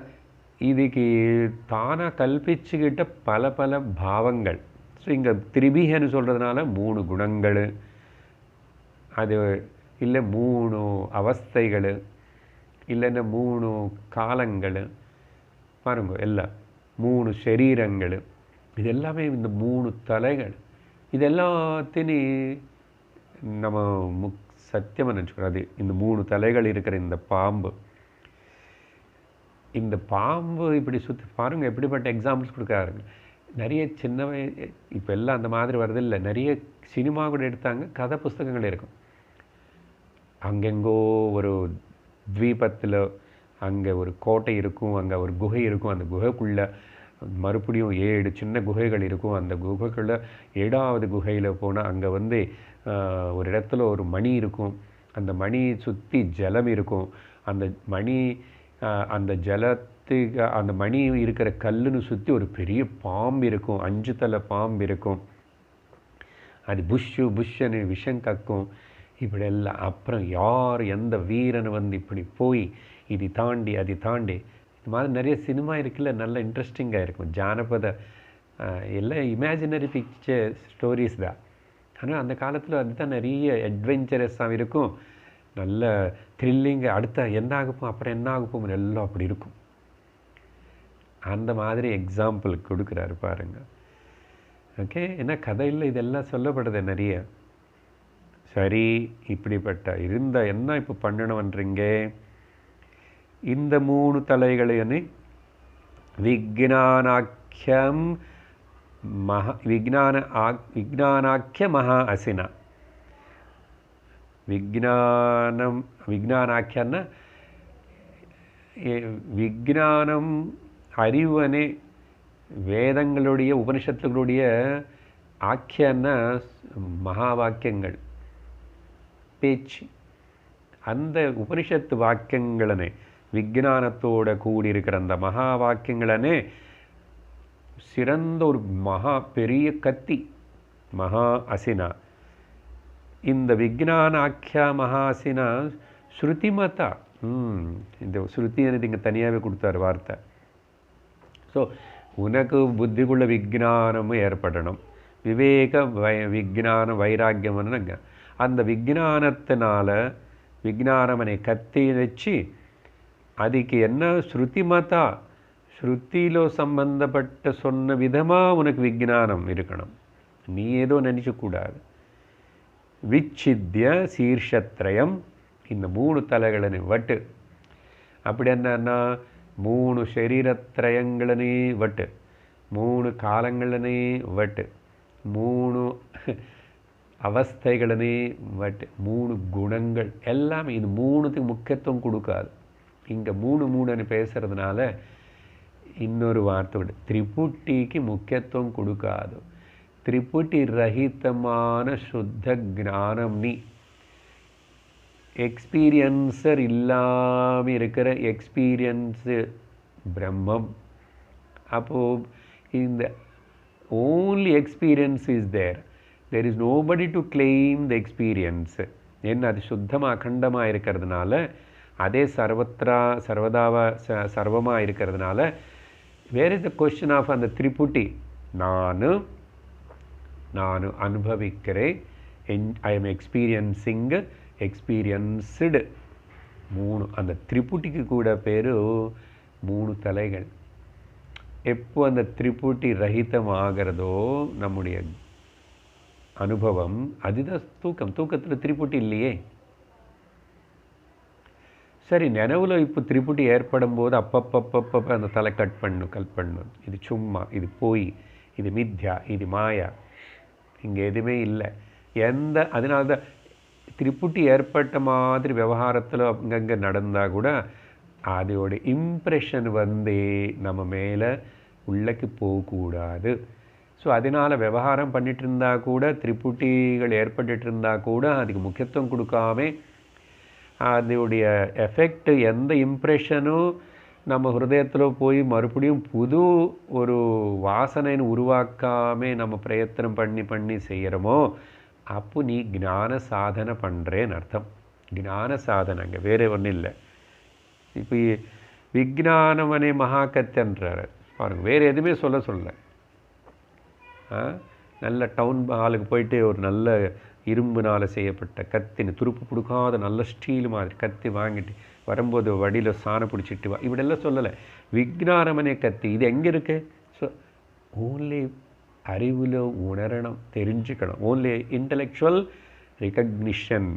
இதுக்கு தானாக கல்பிச்சுக்கிட்ட பல பல பாவங்கள். ஸோ இங்கே திரிபிகன்னு சொல்கிறதுனால 3 குணங்கள், அது இல்லை 3 அவஸ்தைகள், இல்லைன்னா 3 காலங்கள், பாருங்க எல்லாம் 3 சரீரங்கள், இது எல்லாமே இந்த 3 தலைகள். இது எல்லாத்தையும் நம்ம சத்தியமாக நினச்சிக்கூடாது. இந்த 3 தலைகள் இருக்கிற இந்த பாம்பு, இந்த பாம்பு இப்படி சுற்றி பாருங்கள், எப்படிப்பட்ட எக்ஸாம்பிள்ஸ் கொடுக்குறாருங்க. நிறைய சின்ன இப்போ எல்லாம் அந்த மாதிரி வரதில்லை. நிறைய சினிமா கூட எடுத்தாங்க, கதை புஸ்தகங்கள் இருக்கும். அங்கெங்கோ ஒரு த்வீபத்தில் அங்கே ஒரு கோட்டை இருக்கும், அங்கே ஒரு குகை இருக்கும், அந்த குகைக்குள்ளே மறுபடியும் 7 சின்ன குகைகள் இருக்கும். அந்த குகைக்குள்ளே 7வது குகையில் போனால் அங்கே வந்து ஒரு இடத்துல ஒரு மணி இருக்கும். அந்த மணியை சுற்றி ஜலம் இருக்கும். அந்த மணி அந்த ஜலத்துக்கு அந்த மணி இருக்கிற கல்லுன்னு சுற்றி ஒரு பெரிய பாம்பு இருக்கும், 5 தலை பாம்பு இருக்கும். அது புஷ்ஷுன்னு விஷம் கக்கும். இப்படி எல்லாம் அப்புறம் யார் எந்த வீரன் வந்து இப்படி போய் இது தாண்டி அது தாண்டி, இது மாதிரி நிறைய சினிமா இருக்குல்ல, நல்ல இன்ட்ரெஸ்டிங்காக இருக்கும். ஜானபத எல்லாம் இமேஜினரி பிக்சர் ஸ்டோரிஸ் தான். ஆனால் அந்த காலத்தில் அதுதான் நிறைய அட்வென்ச்சரஸாக இருக்கும், நல்ல த்ரில்லிங்கு. அடுத்த என்ன ஆகுப்போம், அப்புறம் என்ன ஆகுப்போம், எல்லாம் அப்படி இருக்கும். அந்த மாதிரி எக்ஸாம்பிள் கொடுக்குறாரு பாருங்க. ஓகே, ஏன்னா கதையில் இதெல்லாம் சொல்லப்படுது நிறைய. சரி, இப்படிப்பட்ட இருந்த என்ன இப்போ பண்ணணும்ன்றீங்க? இந்த 3 தலைகளையும் விஜ்ஞானாக்கியம் விஜ்ஞானாக்கிய மகா அசினா. விஜ்ஞானாக்கியன்னா விஜ்ஞானம் அறிவனே, வேதங்களுடைய உபனிஷத்துகளுடைய ஆக்கியன்னா மகா வாக்கியங்கள், பேச்சு. அந்த உபனிஷத்து வாக்கியங்களனே, விஜ்ஞானத்தோட கூடியிருக்கிற அந்த மகா வாக்கியங்களனே சிறந்த ஒரு மகா பெரிய கத்தி, மகா அசினா. இந்த விஜ்ஞானாக்கியா மகா அசினா ஸ்ருதிமதா. இந்த ஸ்ருதின்னு இங்கே தனியாகவே கொடுத்தாரு வார்த்தை. ஸோ உனக்கு புத்திக்குள்ள விஜ்ஞானமும் ஏற்படணும், விவேக விஜ்ஞான வைராக்கியம்னு. அந்த விஜ்ஞானத்தினால விஜ்ஞானமனை கத்தி வச்சு அதுக்கு என்ன ஸ்ருதிமதா, ஸ்ருதியிலோ சம்பந்தப்பட்ட சொன்ன விதமாக உனக்கு விஜ்ஞானம் இருக்கணும். நீ ஏதோ நினச்சக்கூடாது. விச்சித்ய சீர்ஷத்ரயம், இந்த 3 தலைகளை வட்டு. அப்படி என்னன்னா 3 சரீரத்ரயங்களனே வட்டு, 3 காலங்களனே வட்டு, 3 அவஸ்தைகளனே வட்டு, 3 குணங்கள் எல்லாமே. இது 3த்துக்கு முக்கியத்துவம் கொடுக்காது. இங்கே 3 பேசுகிறதுனால இன்னொரு வார்த்தை திரிபுட்டிக்கு முக்கியத்துவம் கொடுக்காது. திரிபுட்டி ரஹிதமான சுத்த ஞானம். நீ எக்ஸ்பீரியன்ஸர் இல்லாமல் இருக்கிற எக்ஸ்பீரியன்ஸு பிரம்மம். அப்போது இந்த only experience is there. There is nobody to claim the experience. என்ன, அது சுத்தமாக அகண்டமாக இருக்கிறதுனால, அதே சர்வத்ரா சர்வமாக இருக்கிறதுனால, where is the question of அந்த திரிபுட்டி. நான் அனுபவிக்கிறேன், ஐ எம் எக்ஸ்பீரியன்சிங், எக்ஸ்பீரியன்ஸ்டு. 3 அந்த திரிபுட்டிக்கு கூட பேர் 3 தலைகள். எப்போ அந்த திரிபுட்டி ரஹிதம் ஆகிறதோ நம்முடைய அனுபவம், அதுதான் தூக்கம். தூக்கத்தில் திரிபுட்டி இல்லையே. சரி, நினைவில் இப்போ திரிபுட்டி ஏற்படும் போது அப்பப்பப்பப்ப அந்த தலை கட் பண்ணும். இது சும்மா, இது போய், இது மித்யா, இது மாயா, இங்கே எதுவுமே இல்லை. அதனால தான் திரிபுட்டி ஏற்பட்ட மாதிரி விவகாரத்தில் அங்கங்கே நடந்தால் கூட அதோட இம்ப்ரெஷன் வந்து நம்ம மேலே உள்ளக்கு போகக்கூடாது. ஸோ அதனால் விவகாரம் பண்ணிட்டு இருந்தால் கூட, திரிபுட்டிகள் ஏற்பட்டு இருந்தால் கூட அதுக்கு முக்கியத்துவம் கொடுக்காம அதோடைய எஃபெக்ட், எந்த இம்ப்ரெஷனும் நம்ம ஹிருதயத்தில் போய் மறுபடியும் புது ஒரு வாசனைன்னு உருவாக்காமல் நம்ம பிரயத்தனம் பண்ணி செய்கிறோமோ, அப்போ நீ ஞான சாதனை பண்ணுறேன்னு அர்த்தம். ஞான சாதனைங்க, வேறு ஒன்றும் இல்லை. இப்போ விஜ்ஞானமனே மகாக்கத்தன்றார் பாருங்க. வேறு எதுவுமே சொல்ல நல்ல டவுன் ஹாலுக்கு போயிட்டு ஒரு நல்ல இரும்புனால் செய்யப்பட்ட கத்தின்னு துருப்பு கொடுக்காத நல்ல ஸ்டீல் மாதிரி கத்தி வாங்கிட்டு வரும்போது வடியில் சாணம் பிடிச்சிட்டு வா, இப்படியெல்லாம் சொல்லலை. விஜ்ஞானமனே கத்தி இது எங்கே இருக்கு? ஸோ ஓன்லி அறிவில் உணரணும், தெரிஞ்சுக்கணும். Only intellectual recognition.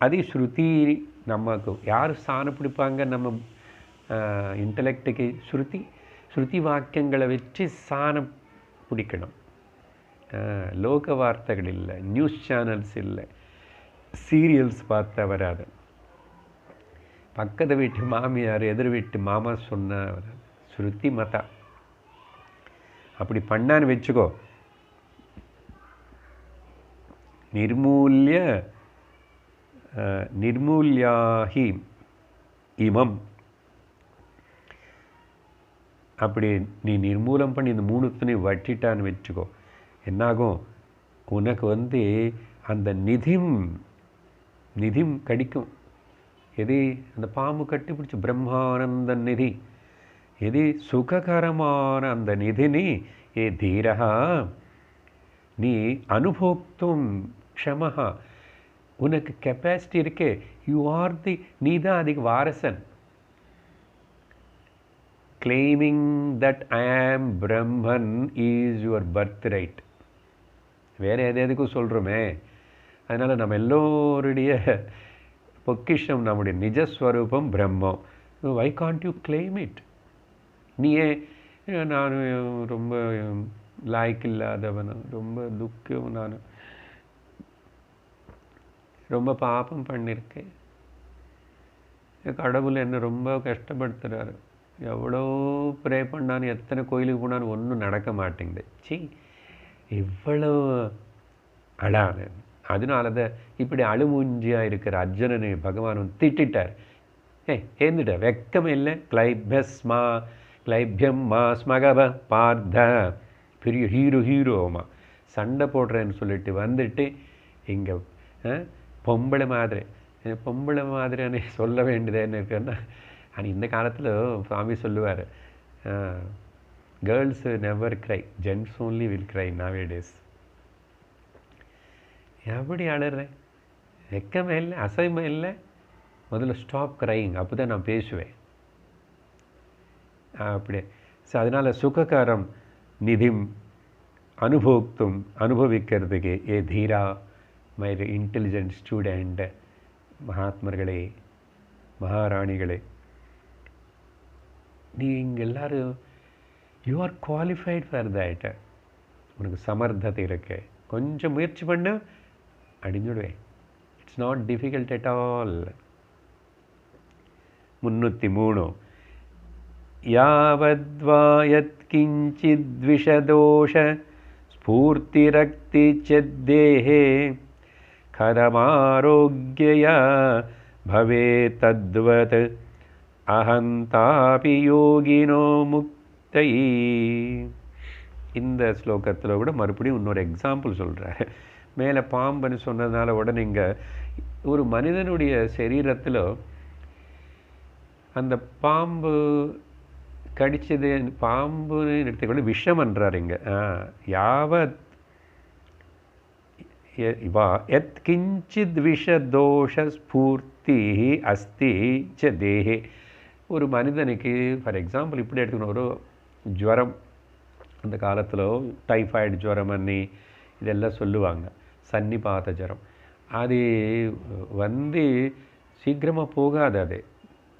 அது ஸ்ருதி. நமக்கு யார் சாணம் பிடிப்பாங்க? நம்ம இன்டலெக்டுக்கு ஸ்ருதி வாக்கியங்களை வச்சு சாணம் பிடிக்கணும். லோக வார்த்தைகள் இல்லை, நியூஸ் சேனல்ஸ் இல்லை, சீரியல்ஸ் பார்த்தா வராது. பக்கத்து வீட்டு மாமியார் எதிர் வீட்டு மாமா சொன்ன வராது. ஸ்ருதி மதா. அப்படி பண்ணான்னு வச்சுக்கோ, நிர்மூல்யாஹி இமம். அப்படி நீ நிர்மூலம் பண்ணி இந்த மூணுத்தையும் வட்டிட்டான்னு வச்சுக்கோ, என்னாகும்? உனக்கு அந்த நிதிம் கிடைக்கும். எது? அந்த பாம்பு கட்டி பிடிச்சி பிரம்மானந்த நிதி. எது? சுககரமான அந்த நிதினி ஏ தீரா நீ அனுபோக்தும் க்ஷமஹா. உனக்கு கெப்பாசிட்டி இருக்கே. யூ ஆர் நீ தான் அதுக்கு வாரசன். கிளைமிங் தட் ஐ ஆம் பிரம்மன் இஸ் யுவர் பர்த் ரைட். வேறு எதுக்கும் சொல்கிறோமே. அதனால் நம்ம எல்லோருடைய பொக்கிஷம் நம்முடைய நிஜஸ்வரூபம் பிரம்மம். Why can't you claim it? நீயே நான் ரொம்ப லாய்க்கு இல்லாதவன், ரொம்ப துக்கம், நான் ரொம்ப பாப்பம் பண்ணியிருக்கேன், கடவுள் என்னை ரொம்ப கஷ்டப்படுத்துகிறாரு, எவ்வளோ ப்ரே பண்ணான்னு, எத்தனை கோயிலுக்கு போனான்னு ஒன்றும் நடக்க மாட்டேங்குது, சி இவ்வளோ அழாது. அதனால தான் இப்படி அழுமூஞ்சியாக இருக்கிற அர்ஜுனனை பகவான் திட்டார். ஏந்துட்ட வெக்கமே இல்லை. கிளைபியம் மா ஸ்மகப பார்த்த. பெரிய ஹீரோமா சண்டை போடுறேன்னு சொல்லிட்டு வந்துட்டு இங்கே பொம்பளை மாதிரின்னு சொல்ல வேண்டியதுன்னு இருக்குன்னா. ஆனால் இந்த காலத்தில் சுவாமி சொல்லுவார், girls never cry, gents only will cry nowadays. எப்படி அழுறேன்? வெக்கமே இல்லை, அசைமே இல்லை. முதல்ல ஸ்டாப் க்ரைங், அப்போ தான் நான் பேசுவேன். அப்படியே. ஸோ அதனால் சுககாரம் நிதிம் அனுபோக்தும், அனுபவிக்கிறதுக்கு ஏ தீரா மை இன்டெலிஜென்ட் ஸ்டூடெண்ட், மகாத்மர்களே மகாராணிகளே, நீங்கள் எல்லோரும் you are qualified for that. உனக்கு சமர்த்தத்தை இருக்கு, கொஞ்சம் முயற்சி பண்ண அடிஞ்சுடுவேன். It's not difficult at all. 303 யாவத்வாயத் கிஞ்சித்விஷதோஷ ஸ்பூர்த்திரக்தி சேத்தேஹே கதமாரோக்யயா பவே தத்வத் அஹந்தாபி யோகினோ முக்தை. இந்த ஸ்லோகத்தில் கூட மறுபடியும் இன்னொரு எக்ஸாம்பிள் சொல்கிறார். மேலே பாம்புன்னு சொன்னதுனால உடனே இங்கே ஒரு மனிதனுடைய சரீரத்தில் அந்த பாம்பு கடிச்சது, பாம்புன்னு எடுத்துக்கொண்டு விஷம்ன்றார் இங்கே. யாவத் எத் கிஞ்சித் விஷதோஷ ஸ்பூர்த்தி அஸ்தி ச தேஹே. ஒரு மனிதனுக்கு ஃபார் எக்ஸாம்பிள் இப்படி எடுத்துக்கணும், ஒரு ஜுவரம், அந்த காலத்தில் டைஃபாய்டு ஜுவரம் அன்னி இதெல்லாம் சொல்லுவாங்க, சன்னிபாத ஜுரம். அது சீக்கிரமாக போகாது, அது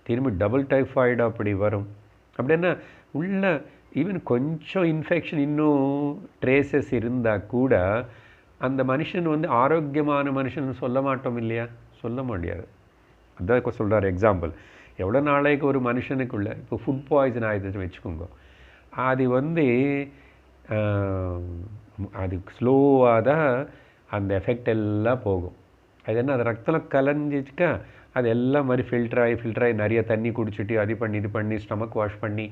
திரும்பி டபுள் டைஃபாய்டு அப்படி வரும். அப்படின்னா உள்ள ஈவன் கொஞ்சம் இன்ஃபெக்ஷன் இன்னும் ட்ரேசஸ் இருந்தால் கூட அந்த மனுஷன் ஆரோக்கியமான மனுஷன் சொல்ல மாட்டோம் இல்லையா? சொல்ல முடியாது. அதான் சொல்கிறார் எக்ஸாம்பிள். எவ்வளோ நாளைக்கு ஒரு மனுஷனுக்குள்ள இப்போ ஃபுட் பாய்சன் ஆகிடுதுன்னு வச்சுக்கோங்க, அது அது ஸ்லோவாக தான் அந்த எஃபெக்ட் எல்லாம் போகும். அது என்ன, அது ரத்தத்தில் கலஞ்சிச்சுக்கா அது எல்லாம் மாதிரி ஃபில்டராகி நிறைய தண்ணி குடிச்சிட்டு அது பண்ணி இது பண்ணி ஸ்டமக் வாஷ் பண்ணி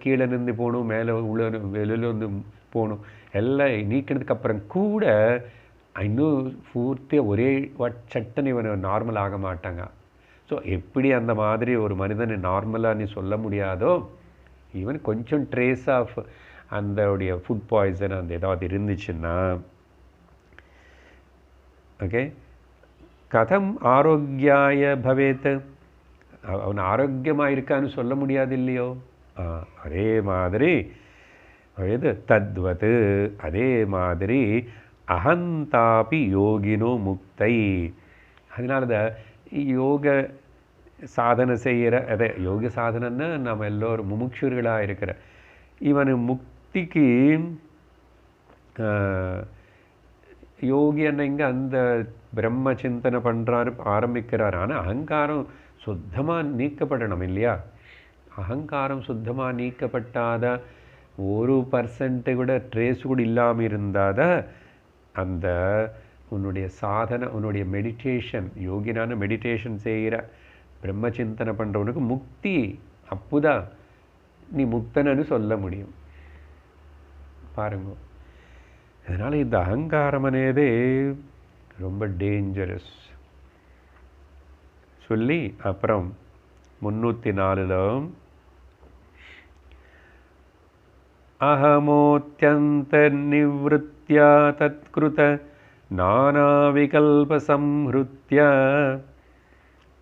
கீழே நின்று போகணும், மேலே உள்ள வெளியில் போகணும், எல்லாம் நீக்கினதுக்கு அப்புறம் கூட இன்னும் பூர்த்தியாக ஒரே சட்டன் இவன் நார்மல் ஆக மாட்டாங்க. ஸோ எப்படி அந்த மாதிரி ஒரு மனிதனை நார்மலாக நீ சொல்ல முடியாதோ, ஈவன் கொஞ்சம் ட்ரேஸ் ஆஃப் அந்தோடைய ஃபுட் பாய்சன் அந்த ஏதாவது இருந்துச்சுன்னா, ஓகே, கதம் ஆரோக்கியாய பவேத், அவன் ஆரோக்கியமாக இருக்கான்னு சொல்ல முடியாது இல்லையோ. அதே மாதிரி இது தத்வத், அதே மாதிரி அகந்தாபி யோகினோ முக்தை. அதனால தான் யோக சாதனை செய்கிற, அதே யோக சாதனைன்னா நம்ம எல்லோரும் முமுட்சுர்களாக இருக்கிற இவன் முக்திக்கு யோகி என்னங்க அந்த பிரம்ம சிந்தனை பண்ணுறாரு, ஆரம்பிக்கிறார். ஆனால் அகங்காரம் சுத்தமாக நீக்கப்படணும் இல்லையா. அகங்காரம் சுத்தமாக நீக்கப்பட்டாத 1% கூட ட்ரேஸ் கூட இல்லாமல் இருந்தாத அந்த உன்னுடைய சாதனை, உன்னுடைய மெடிடேஷன், யோகினான மெடிடேஷன் செய்கிற பிரம்ம சிந்தனை பண்ணுறவனுக்கு முக்தி அப்போதான் நீ முக்தனன்னு சொல்ல முடியும். பாருங்க, அதனால் இந்த அகங்காரம் అనేది ரொம்ப டேஞ்சரஸ் சொல்லி அப்புறம் 304 அஹமோத்யந்த நிவ்ருத்யா தத்கிருத நானாவிகல்ப சம்ஹ்ருத்ய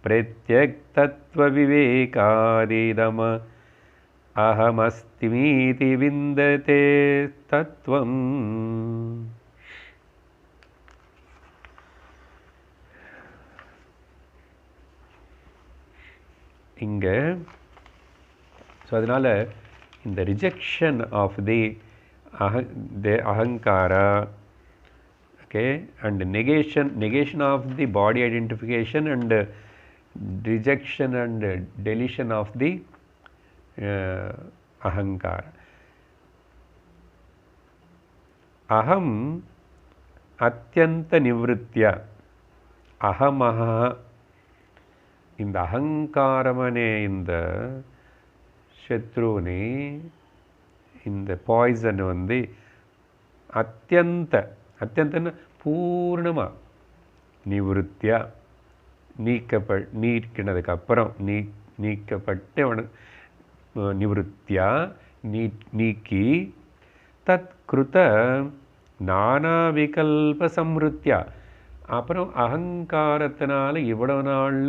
பிரத்யக் தத்வ விவேகாதீதம அஹமஸ்திமீதி விந்ததே தத்வம். இங்கே ஸோ அதனால் இந்த rejection of the ahankara, okay, and negation of the body identification and rejection and deletion of the ahankara. Aham atyanta nivritya ahamaha, இந்த அகங்காரமனே இந்த சத்ருனே, இந்த பாய்சன் வந்து அத்தியந்தன்னு பூர்ணமாக நிவృத்தியா நீக்கினதுக்கப்புறம் நீக்கப்பட்டு நிவృத்தியா நீக்கி தத் கிருத நானா விகல்ப சம்ருத்தியா, அப்புறம் அகங்காரத்தினால இவ்வளவு நாள்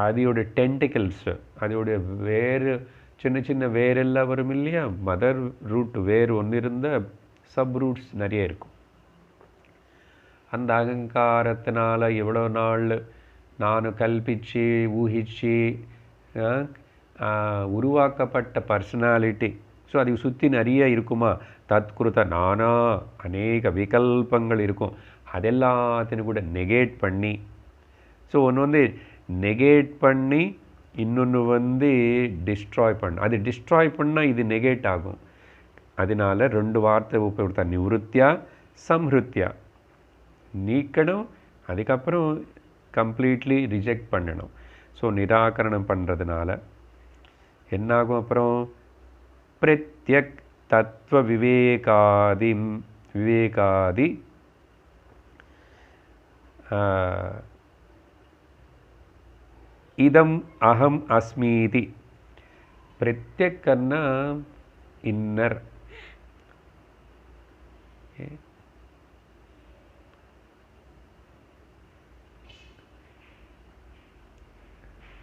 அதோட டென்டிக்கல்ஸ், அதோட வேறு சின்ன சின்ன வேரெல்லாம் வரும் இல்லையா, மதர் ரூட் வேறு ஒன்று இருந்த சப் ரூட்ஸ் நிறைய இருக்கும். அந்த அகங்காரத்தினால எவ்வளோ நாள் நான் கல்பிச்சு ஊகிச்சு உருவாக்கப்பட்ட பர்சனாலிட்டி, ஸோ அதை சுற்றி நிறைய இருக்குமா, தத்குருத நானா அநேக விகல்பங்கள் இருக்கும். அதெல்லாத்தையும் கூட நெகேட் பண்ணி, ஸோ ஒன்று வந்து நெகேட் பண்ணி இன்னொன்று வந்து டிஸ்ட்ராய் பண்ண, அது டிஸ்ட்ராய் பண்ணால் இது நெகேட் ஆகும். அதனால் 2 வார்த்தை உபயோகித்தா, நிவృத்தியா சம்ஹ்ருத்தியா, நீக்கணும், அதுக்கப்புறம் கம்ப்ளீட்லி ரிஜெக்ட் பண்ணணும். ஸோ நிராகரணம் பண்ணுறதுனால என்னாகும், அப்புறம் பிரத்யக் தத்துவ விவேகாதி இதம் அகம் அஸ்மீதி. பிரத்யக்கன்னா இன்னர்,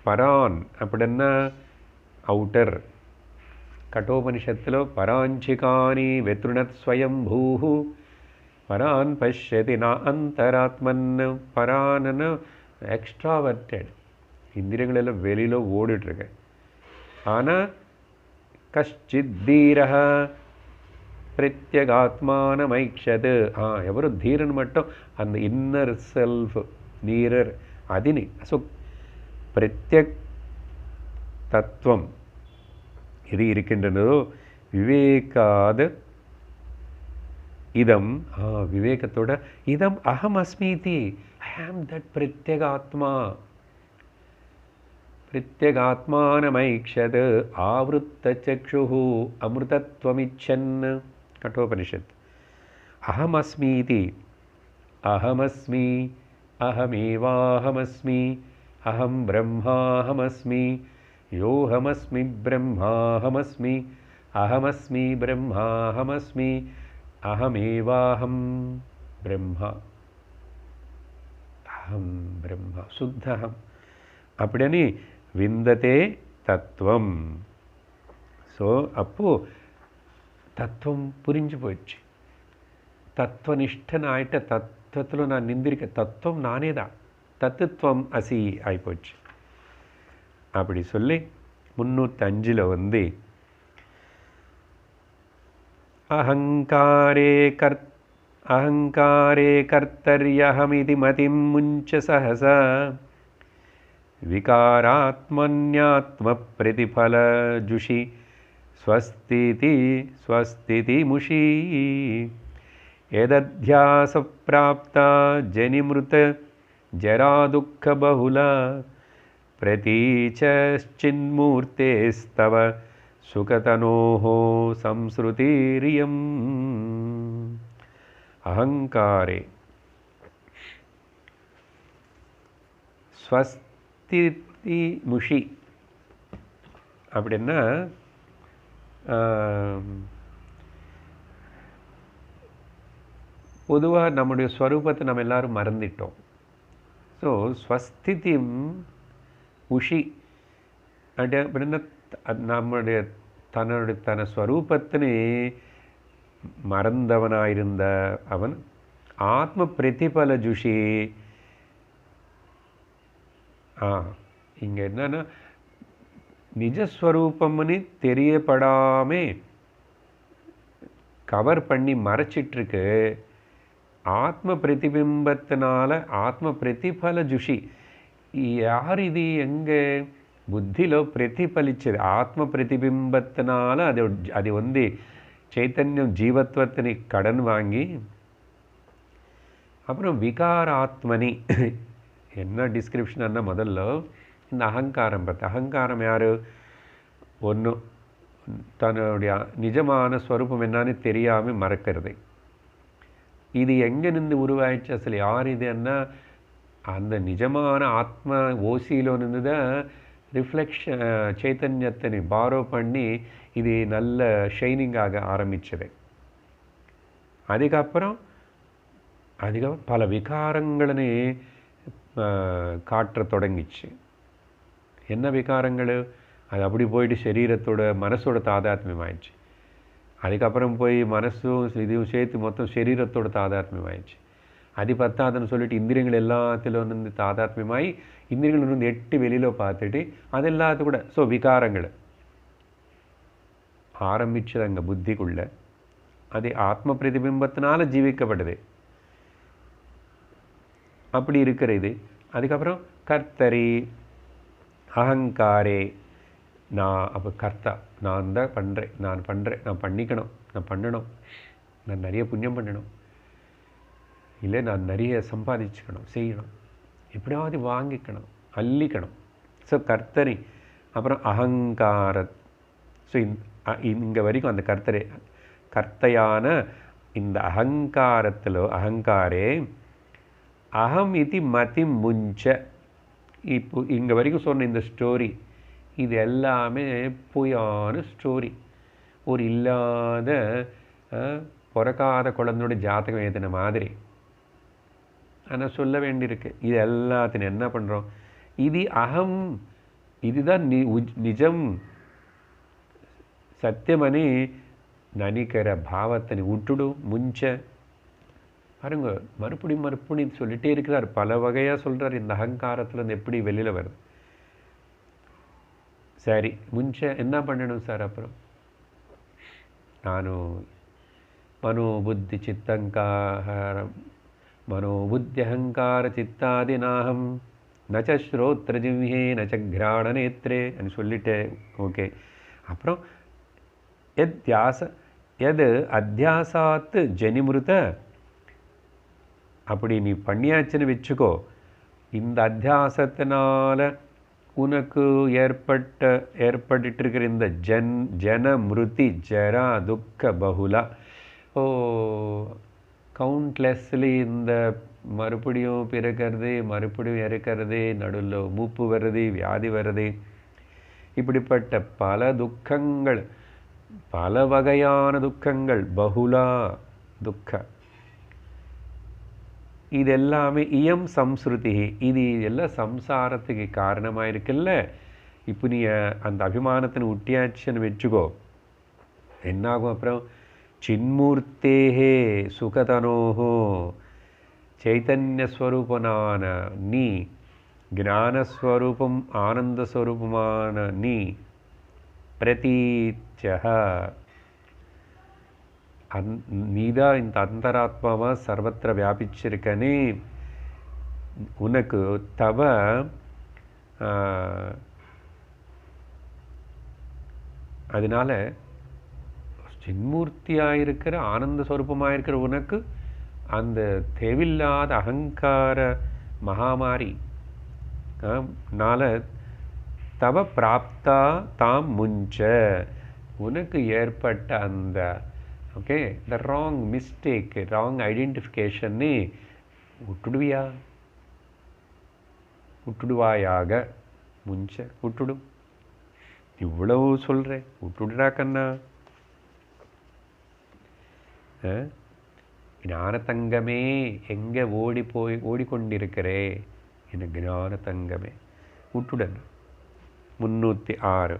பரான் அப்படின்னா அவுட்டர். கட்டோபனிஷத்தில் பராஞ்சிகானி வெத்ருணத் ஸ்வயம்பூஹு பரான் பஷ்யதி நா அந்தராத்மன். பரான்னு எக்ஸ்ட்ராவர்டட், இந்திரியங்களெல்லாம் வெளியில் ஓடிட்டுருக்கு. ஆனால் கஷ்டித் தீரஹ பிரத்யகாத்மானமைக்ஷது, எவரு தீரன் மட்டும் அந்த இன்னர் செல்ஃப் நீரர் அதினி. ஸோ பிரத்யக் தத்துவம் எது இருக்கின்றனதோ விவேகாத இதம், விவேகத்தோட இதம் அகம் அஸ்மீதி, ஐ ஆம் தட் பிரத்யகாத்மா. பிரத்யகாத்மானமைக்ஷது ஆவృத்த சக்ஷுஹு அமிர்தத்வமிச்சன். கட்டோபனிஷத். அஹமஸ்மீதி, அஹமஸ்மி, அஹமேவாஹமஸ்மி, அகம் பிரம்மாஹமஸ்மி யோஹமஸ்மி பிரம்மாஹமஸ்மி அகமஸ்மி பிரம்மாஹமஸ்மி அகமேவாஹம் பிரம்மா அகம் பிரம்மா சுத்தகம் அப்படின்னு விந்ததே தத்துவம். ஸோ அப்போது தத்துவம் புரிஞ்சு போயிடுச்சு. தத்துவனிஷ்டன் ஆகிட்ட, தத்துவத்தில் நான் நிந்திருக்க, தத்துவம் நானே தான், தத்துவம் அசி ஆகிப்போச்சு. அப்படி சொல்லி 305 வந்து அஹங்காரே கர்த்தர்யஹமிதி மதிம் முஞ்ச சஹசா விகாராத்மன்யாத்ம பிரதிபலஜுஷி ஸ்வஸ்திதி முஷி ஏதத்யாசப்ராப்தா ஜனிமிருத ஜராதுக்கபகுலா பிரதீச்சச்சின்மூர்த்தேஸ்தவ சுகதனோஹோ சம்ஸ்ருதிரியம். அகங்காரே ஸ்வஸ்திதி முஷி அப்படின்னா பொதுவாக நம்முடைய ஸ்வரூபத்தை நம்ம எல்லாரும் மறந்துட்டோம். ஸோ ஸ்வஸ்திதி முஷி அப்படின்னா நம்முடைய தன ஸ்வரூபத்தினே மறந்தவனாயிருந்த அவன் ஆத்ம பிரதிபல ஜுஷி. இங்கே என்னன்னா நிஜஸ்வரூபம்னு தெரியப்படாமே கவர் பண்ணி மறைச்சிட்ருக்கு. ஆத்ம பிரதிபிம்பத்தினால ஆத்ம பிரதிபல ஜுஷி. யார் இது? எங்கே புத்திలో பிரதிபலிச்சது ஆத்ம பிரதிபிம்பத்தினால அது வந்து చైతన్యం జీవత్వத்திని கடன் வாங்கி அப்புறம் விகாராத்மனி என்ன டிஸ்கிரிப்ஷன் அண்ணா முதல்ல இந்த அகங்காரம் பார்த்து. அகங்காரம் யார்? ஒன்று தன்னுடைய நிஜமான ஸ்வரூபம் என்னன்னு தெரியாமல் மறக்கிறது. இது எங்கே நின்று உருவாயிடுச்சு? அசல் யார் இது? என்ன அந்த நிஜமான ஆத்ம ஓசியிலோ நின்று தான் ரிஃப்ளெக்ஷன் சைத்தன்யத்தை பாரோ பண்ணி இது நல்ல ஷைனிங்காக ஆரம்பிச்சது. அதுக்கப்புறம் பல விகாரங்களே காட்ட தொடங்கிச்சு. என்ன விகாரங்கள்? அது அப்படி போயிட்டு சரீரத்தோட மனசோட தாதாத்மியம் ஆயிடுச்சு. அதுக்கப்புறம் போய் மனசும் இதுவும் சேர்த்து மொத்தம் சரீரத்தோட தாதாத்மியம் ஆயிடுச்சு. அது பத்தாதுன்னு சொல்லிட்டு இந்திரியங்கள் எல்லாத்திலும் வந்து தாதாத்மியமாகி இந்திரியங்கள் வந்து 8 வெளியில் பார்த்துட்டு அது எல்லாத்து கூட. ஸோ விகாரங்கள் ஆரம்பிச்சது அங்கே புத்திக்குள்ள. அது ஆத்ம பிரதிபிம்பத்தினால ஜீவிக்கப்படுது. அப்படி இருக்கிறது. அதுக்கப்புறம் கர்த்தரி அகங்காரே நான் அப்போ கர்த்தா, நான் தான் பண்ணுறேன், நான் பண்ணிக்கணும், நான் பண்ணணும், நான் நிறைய புண்ணியம் பண்ணணும், இல்லை நான் நிறைய சம்பாதிச்சுக்கணும், செய்யணும், எப்படியாவது வாங்கிக்கணும், அள்ளிக்கணும். ஸோ கர்த்தரி. அப்புறம் அகங்கார. ஸோ இங்கே வரைக்கும் அந்த கர்த்தையான இந்த அகங்காரே அகம் இது மதி முஞ்ச. இப்போ இங்கே வரைக்கும் சொன்ன இந்த ஸ்டோரி இது எல்லாமே பொய்யான ஸ்டோரி. ஒரு இல்லாத பிறக்காத குழந்தையோட ஜாதகம் எழுதின மாதிரி. ஆனால் சொல்ல வேண்டியிருக்கு. இது எல்லாத்தையும் என்ன பண்ணுறோம்? இது அகம், இதுதான் நிஜம் சத்தியமனி நினைக்கிற பாவத்தை விட்டுடு முஞ்ச. பாருங்க, மறுபடியும் சொல்லிட்டே இருக்கிறார். பல வகையாக சொல்கிறார். இந்த அகங்காரத்துலேருந்து எப்படி வெளியில் வருது? சரி, முஞ்ச என்ன பண்ணணும் சார்? அப்புறம் நானும் மனோபுத்தி சித்தங்காரம் மனோபுத்தி அகங்கார சித்தாதினாகம் நச்ச ஸ்ரோத்ர ஜிவ்யே நச்ச கிராண நேத்ரே అని சொல்லிட்டேன். ஓகே. அப்புறம் எது அத்தியாசாத்து ஜனிமிருத. அப்படி நீ பண்ணியாச்சுன்னு வச்சுக்கோ. இந்த அத்தியாசத்தினால உனக்கு ஏற்பட்டு இருக்கிற இந்த ஜன மிருதி ஜரா துக்க பகுலா. ஓ கவுண்ட்லெஸ்லி இந்த மறுபடியும் பிறக்கிறது, மறுபடியும் இறக்கிறது, நடுவில் மூப்பு வருது, வியாதி வருது, இப்படிப்பட்ட பல துக்கங்கள், பல வகையான துக்கங்கள், பகுலா துக்க, இதெல்லாமே இயம் சம்ஸ்ருதி, இது எல்லாம் சம்சாரத்துக்கு காரணமாக இருக்குல்ல. இப்போ நீ அந்த அபிமானத்தின் உட்டியாச்சுன்னு வச்சுக்கோ, என்னாகும் அப்புறம்? சின்மூர்த்தேஹே சுகதனோஹோ சைத்தன்யஸ்வரூபனான நீ, ஞானஸ்வரூபம் ஆனந்தஸ்வரூபமான நீ, பிரதீச்சஹ, நீதான் இந்த அந்தராத்மாவாக சர்வத்திர வியாபிச்சிருக்கனே, உனக்கு தவ அதனால சின்மூர்த்தியாக இருக்கிற ஆனந்த ஸ்வரூபமாக இருக்கிற உனக்கு அந்த தேவையில்லாத அகங்கார மகாமாரி நால தவ பிராப்தா தாம் முஞ்ச, உனக்கு ஏற்பட்ட அந்த okay the wrong mistake, wrong ஐடென்டிஃபிகேஷன்னு விட்டுடுவாயாக, முஞ்ச விட்டுடும். இவ்வளவு சொல்கிறேன், விட்டுடுறா கண்ணா. ஞான தங்கமே எங்கே ஓடிக்கொண்டிருக்கிறே, என் ஞான தங்கமே விட்டுடன். 306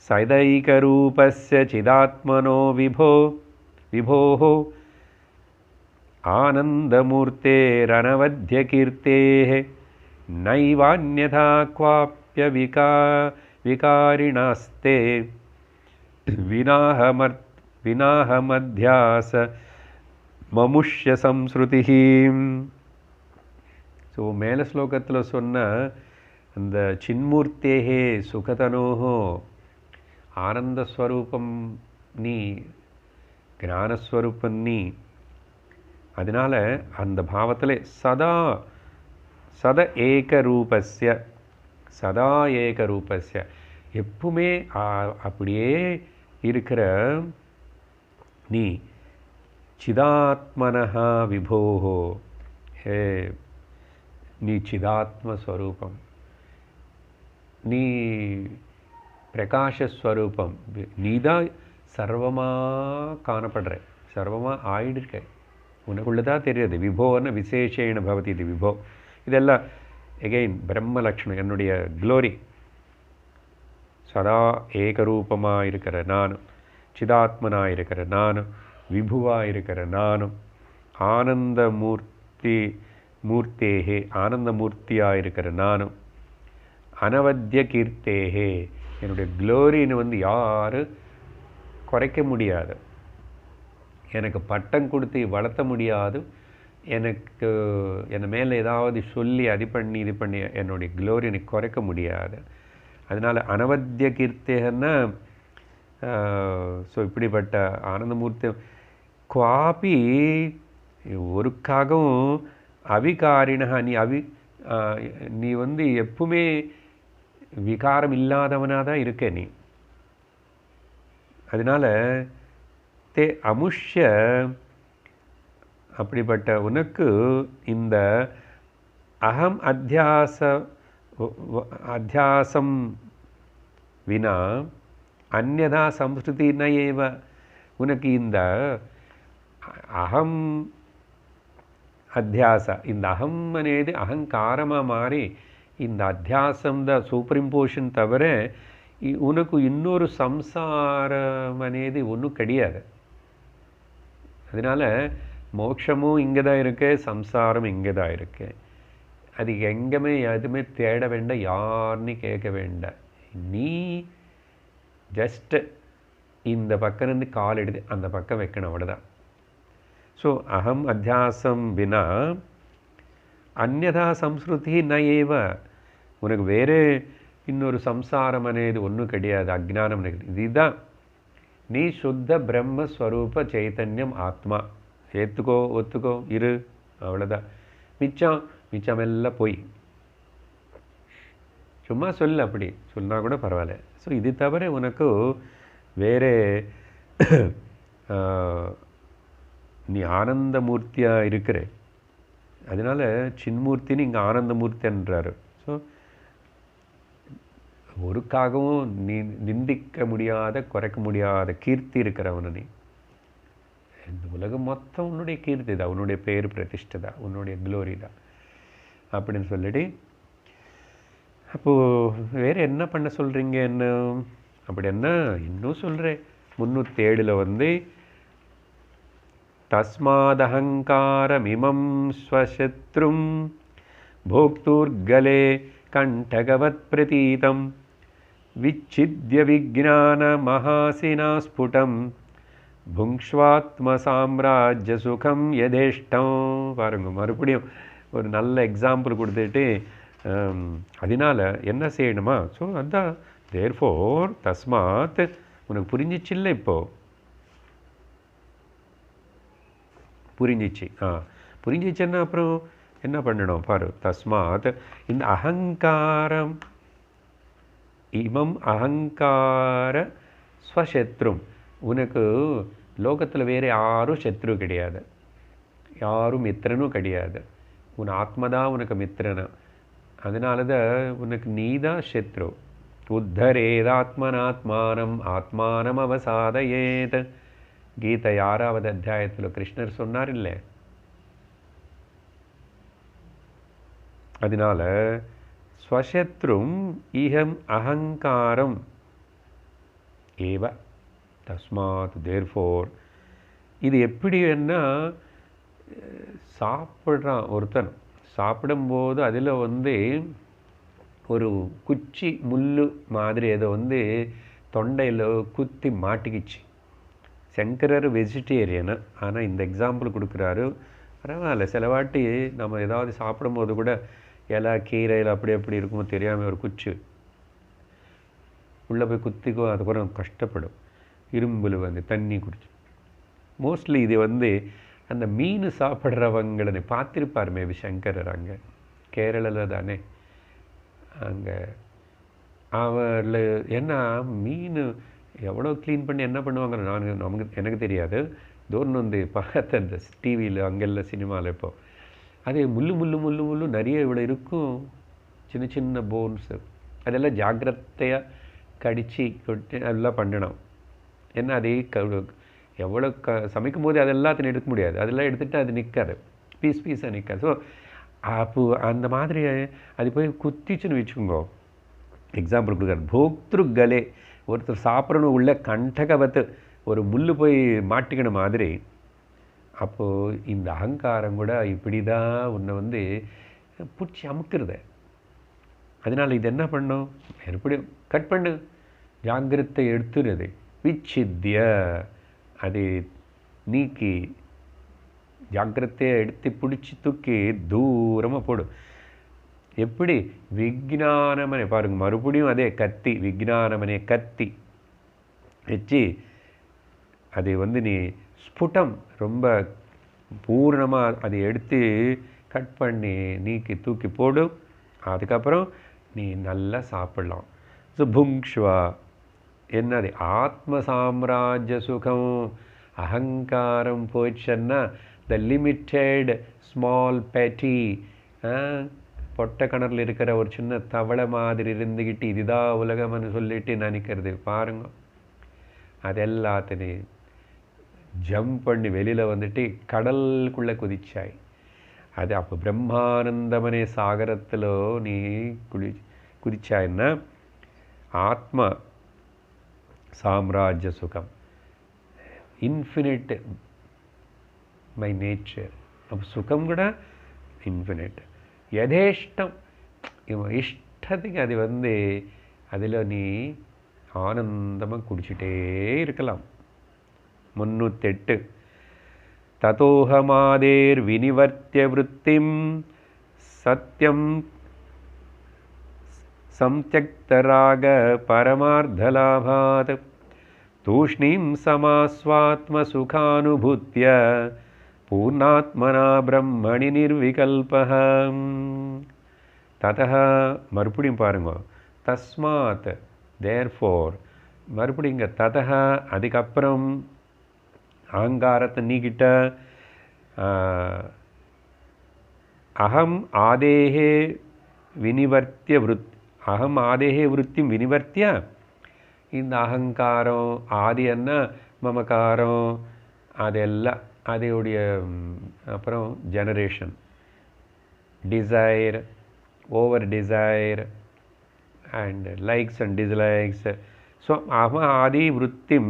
சதைகரூபஸ்ய சிதாத்மனோ விபோः ஆனந்தமூர்த்தேரனவத்யகீர்த்தேः நைவான்யதா க்வாப்ய விகாரிணாஸ்தே வினாஹமத்யாச மமுஷ்ய சம்ஸ்ருதிஹி. ஸோ மேல ஸ்லோகத்தில் சொன்ன அந்த சின்மூர்த்தேஹே சுகதனோஹோ ஆனந்தஸ்வரூபம் நீ, ஞானஸ்வரூபம் நீ, அதனால் அந்த பாவத்தில் சத ஏகரூபஸ்ய, சதா ஏகரூபஸ்ய, எப்பவுமே அப்படியே இருக்கிற நீ, சிதாத்மனஹா விபோஹோ, ஹே நீ சிதாத்மஸ்வரூபம், நீ பிரகாஷஸ்வரூபம், நீ தான் சர்வமாக காணப்படுற, சர்வமாக ஆயிடுருக்க, உனக்குள்ள தான் தெரியுது. விபோன்னு விசேஷேன பவதி, இது விபோ. இதெல்லாம் எகெயின் பிரம்ம லக்ஷணம், என்னுடைய க்ளோரி. சதா ஏகரூபமாக இருக்கிற நானும், சிதாத்மனாக இருக்கிற நானும், விபுவாக இருக்கிற நானும், மூர்த்தேகே ஆனந்தமூர்த்தியாக இருக்கிற நானும், அனவத்திய கீர்த்தேகே என்னுடைய க்ளோரின்னு யார் குறைக்க முடியாது, எனக்கு பட்டம் கொடுத்து வளர்த்த முடியாது, எனக்கு என் மேலே ஏதாவது சொல்லி இது பண்ணி என்னுடைய க்ளோரினை குறைக்க முடியாது. அதனால் அனவத்திய கீர்த்தேகன்னா ஸோ இப்படிப்பட்ட ஆனந்தமூர்த்தி குவாபி ஒருக்காகவும் அவிகாரிணா, நீ எப்பவுமே விகாரம் இல்லாதவனாக தான் இருக்க நீ. அதனால் தே அமுஷ்ய, அப்படிப்பட்ட உனக்கு இந்த அகம் அத்தியாசம் வினா அந்யதா சம்ஸ்ருதி ந ஏவ, உனக்கு இந்த அகம் அத்தியாச, இந்த அகம் అనేది அகங்காரமாக மாறி இந்த அத்தியாசம் த சூப்பர் இம்போஷன் தவிர உனக்கு இன்னொரு சம்சாரம் అనేది ஒன்றும் கிடையாது. அதனால் மோட்சமும் இங்கே தான் இருக்கு, சம்சாரம் இங்கே தான் இருக்கு. அது எங்கேயுமே எதுவுமே தேட வேண்டாம், யாருன்னு கேட்க வேண்டாம். நீ ஜஸ்ட் இந்த பக்கம் இருந்து கால் எடுத்து அந்த பக்கம் வைக்கணும், அவ்வளோதான். ஸோ அகம் அத்தியாசம் வினா அந்யதா சம்ஸ்ருதி ந ஏவ, உனக்கு வேறு இன்னொரு சம்சாரம் అనేది ஒன்றும் கிடையாது, அஜ்ஞானம் இதுதான். நீ சுத்த பிரம்மஸ்வரூப சைத்தன்யம் ஆத்மா, ஏற்றுக்கோ ஒத்துக்கோ இரு, அவ்வளோதான். மிச்சமெல்லாம் போய் சும்மா சொல்லு, அப்படி சொன்னால் கூட பரவாயில்ல. ஸோ இது தவிர உனக்கு வேறு நீ ஆனந்தமூர்த்தியாக இருக்கிற, அதனால் சின்மூர்த்தின்னு இங்கே ஆனந்தமூர்த்தின்றாரு. ஸோ ஒருக்காகவும் நீ நிந்திக்க முடியாத, குறைக்க முடியாத கீர்த்தி இருக்கிறவனு நீ. இந்த உலகம் மொத்தம் உன்னுடைய கீர்த்தி தான், உன்னுடைய பேர் பிரதிஷ்டை தான், உன்னுடைய க்ளோரி தான் அப்படின்னு சொல்லிட்டு, அப்போது வேறு என்ன பண்ண சொல்கிறீங்க என்ன? அப்படி என்ன இன்னும் சொல்கிறேன். 307 தஸ்மாதஹங்காரமிமம் ஸ்வசத்ரும் போக்துர்கலே கண்டகவத் பிரதீதம் விச்சித்ய விஜ்ஞான மகாசினா ஸ்புடம் புங்க்ஷ்வாத்ம சாம்ராஜ்ய சுகம் யதேஷ்டம். பாருங்க, மறுபடியும் ஒரு நல்ல எக்ஸாம்பிள் கொடுத்துட்டு, அதனால் என்ன செய்யணுமா? ஸோ அதுதான், தேர்ஃபோர் தஸ்மாத், உனக்கு புரிஞ்சிச்சு இல்லை? இப்போது புரிஞ்சிச்சு. புரிஞ்சிச்சுன்னா அப்புறம் என்ன பண்ணணும் பாரு. தஸ்மாத், இந்த அகங்காரம், இமம் அகங்கார ஸ்வசத்ரும், உனக்கு லோகத்தில் வேறு யாரும் சத்ரு கிடையாது, யாரும் மித்திரனும் கிடையாது. உன் ஆத்மதான் உனக்கு மித்திரனா. அதனால தான் உனக்கு நீ தான் சத்ரு. உத்தரேதாத்மனாத்மானம் ஆத்மானம் அவசாதயேத். கீதை 6வது அத்தியாயத்தில் கிருஷ்ணர் சொன்னார் இல்லை? அதனால ஸ்வசத்ரும் இஹம் அகங்காரம் ஏவ தஸ்மாத் தேர்ஃபோர். இது எப்படி என்ன, சாப்பிட்றான் ஒருத்தன், சாப்பிடும்போது அதில் ஒரு குச்சி முள்ளு மாதிரி ஏதோ தொண்டையில் குத்தி மாட்டிக்கிச்சு. சங்கரர் வெஜிடேரியனு, ஆனால் இந்த எக்ஸாம்பிள் கொடுக்குறாரு. பரவாயில்ல, சில வாட்டி நம்ம ஏதாவது சாப்பிடும்போது கூட இலை கீரையில் அப்படி எப்படி இருக்குமோ தெரியாமல் ஒரு குச்சி உள்ளே போய் குத்திக்கும், அதுக்கப்புறம் கஷ்டப்படும். இரும்புல தண்ணி குடிச்சு. மோஸ்ட்லி இது அந்த மீன் சாப்பிட்றவங்களை பார்த்துருப்பார் மேபி சங்கரர். அங்கே கேரளாவில் தானே, அங்கே அவரில் என்ன மீன் எவ்வளோ க்ளீன் பண்ணி என்ன பண்ணுவாங்க எனக்கு தெரியாது. தோர்னு பார்த்த அந்த டிவியில் அங்கெல்லாம் சினிமாவில் இப்போது அது முள்ளு நிறைய இவ்வளோ இருக்கும், சின்ன சின்ன போன்ஸு. அதெல்லாம் ஜாக்கிரதையாக கடித்து கொட்டி அதெல்லாம் பண்ணணும். ஏன்னா அது எவ்வளோ சமைக்கும் போது அதெல்லாத்தையும் எடுக்க முடியாது, அதெல்லாம் எடுத்துகிட்டு அது நிற்காது, பீஸாக நிற்காது. ஸோ அப்போ அந்த மாதிரி அது போய் குத்திச்சுன்னு வச்சுக்கோங்க. எக்ஸாம்பிள் கொடுக்குறாரு. போக்திருகலே, ஒருத்தர் சாப்பிடணும் உள்ள கண்டகவத்து ஒரு முள் போய் மாட்டிக்கின மாதிரி. அப்போது இந்த அகங்காரம் கூட இப்படி தான் உன்னை பிடிச்சி அமுக்குறத. அதனால் இது என்ன பண்ணும், மறுபடியும் கட் பண்ணு, ஜாகிரத்தை எடுத்துருது. விச்சித்ய, அது நீக்கி ஜாகிரத்தையை எடுத்து பிடிச்சி தூக்கி தூரமாக போடும். எப்படி? விஜ்ஞானமனை பாருங்க, மறுபடியும் அதே கத்தி, விஜ்ஞானமனை கத்தி வச்சு அது நீ ஸ்புடம் ரொம்ப பூர்ணமாக அதை எடுத்து கட் பண்ணி நீக்கி தூக்கி போடும். அதுக்கப்புறம் நீ நல்லா சாப்பிடலாம். ஸோ புங்க்ஷ்வா என்னது, ஆத்ம சாம்ராஜ்ய சுகம். அகங்காரம் போயிடுச்சுன்னா த லிமிட்டெட் ஸ்மால் பேட்டி, பொட்டை கிணறுல இருக்கிற ஒரு சின்ன தவளை மாதிரி இருந்துக்கிட்டு இதுதான் உலகம்னு சொல்லிட்டு நினைக்கிறது பாருங்க. அது எல்லாத்தையும் ஜம்ப் பண்ணி வெளியில் கடலுக்குள்ளே குதிச்சாய். அது அப்போ பிரம்மானந்தமனே சாகரத்தில் நீ குதிச்சாய்ன்னா ஆத்ம சாம்ராஜ்ய சுகம், இன்ஃபினிட் மை நேச்சர். அப்போ சுகம் கூட இன்ஃபினிட். யதேஷ்டம், இவன் இஷ்டத்துக்கு அது அதில் நீ ஆனந்தமாக குடிச்சிட்டே இருக்கலாம். 308 ததோஹமாதேர் வினிவர்த்திய விருத்திம் சத்யம் சம்த்யக்தராக பரமார்த்தலாபாத் தூஷ்ணீம் சமாஸ்வாத்ம சுகானுபூத்ய பூர்ணாத்மனா பிரம்மணி நிர்விகல்பஹ. ததஹ, மறுபடியும் பாருங்க, தஸ்மாத் தேர்ஃபோர், மறுபடியும் இங்கே ததஹ, அதுக்கப்புறம் அகங்காரத்தை நீக்கிட்ட, அகம் ஆதேஹே வினிவர்த்திய அகம் ஆதேஹே விருத்தி வினிவர்த்திய, இந்த அகங்காரம் ஆதின்னா மமகாரம் அதெல்லாம் அதோடைய அப்புறம் generation, desire, over desire and likes and dislikes. So aham adi vrittim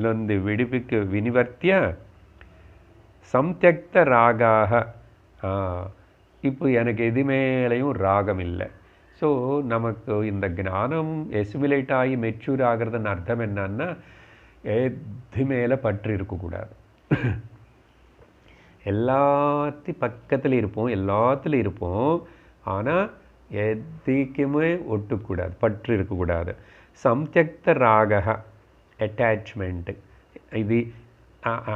landi vidipikku vinivartya samtyakta ragaha. இப்போ எனக்கு எது மேலேயும் ராகம் இல்லை. ஸோ நமக்கு இந்த ஞானம் எசிமிலேட் ஆகி மெச்சூர் ஆகிறதுன்னு அர்த்தம் என்னன்னா, எது மேலே பற்று இருக்கக்கூடாது. எல்லாத்தையும் பக்கத்தில் இருப்போம், எல்லாத்துலேயும் இருப்போம், ஆனால் எதுக்குமே ஒட்டுக்கூடாது, பற்று இருக்கக்கூடாது. சம்தியக்த ராக அட்டாச்மெண்ட்டு, இது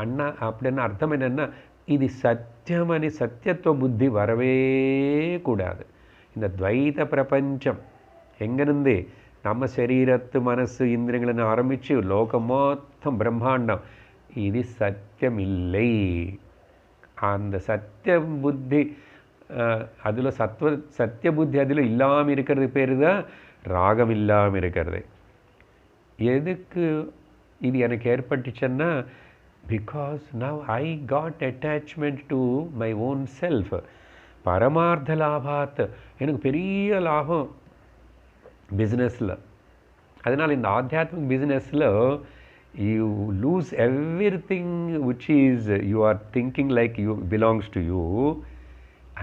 அண்ணா அப்படின்னு அர்த்தம் என்னென்னா, இது சத்தியமணி சத்தியத்துவ புத்தி வரவே கூடாது. இந்த துவைத பிரபஞ்சம் எங்கேருந்து நம்ம சரீரத்து மனசு இந்திரியங்களை ஆரம்பித்து லோகம் மொத்தம் பிரம்மாண்டம், இது சத்தியம் இல்லை. அந்த சத்திய புத்தி அதில் சத்திய புத்தி அதில் இல்லாமல் இருக்கிறது பேர் தான் ராகம் இல்லாமல் இருக்கிறது. எதுக்கு இது எனக்கு ஏற்பட்டுச்சுன்னா, because now I got attachment to my own self. பரமார்த்த லாபாத், எனக்கு பெரிய லாபம் பிஸ்னஸில். அதனால் இந்த ஆத்தியாத்மிக் பிஸ்னஸில் you lose everything which is you are thinking like you belongs to you,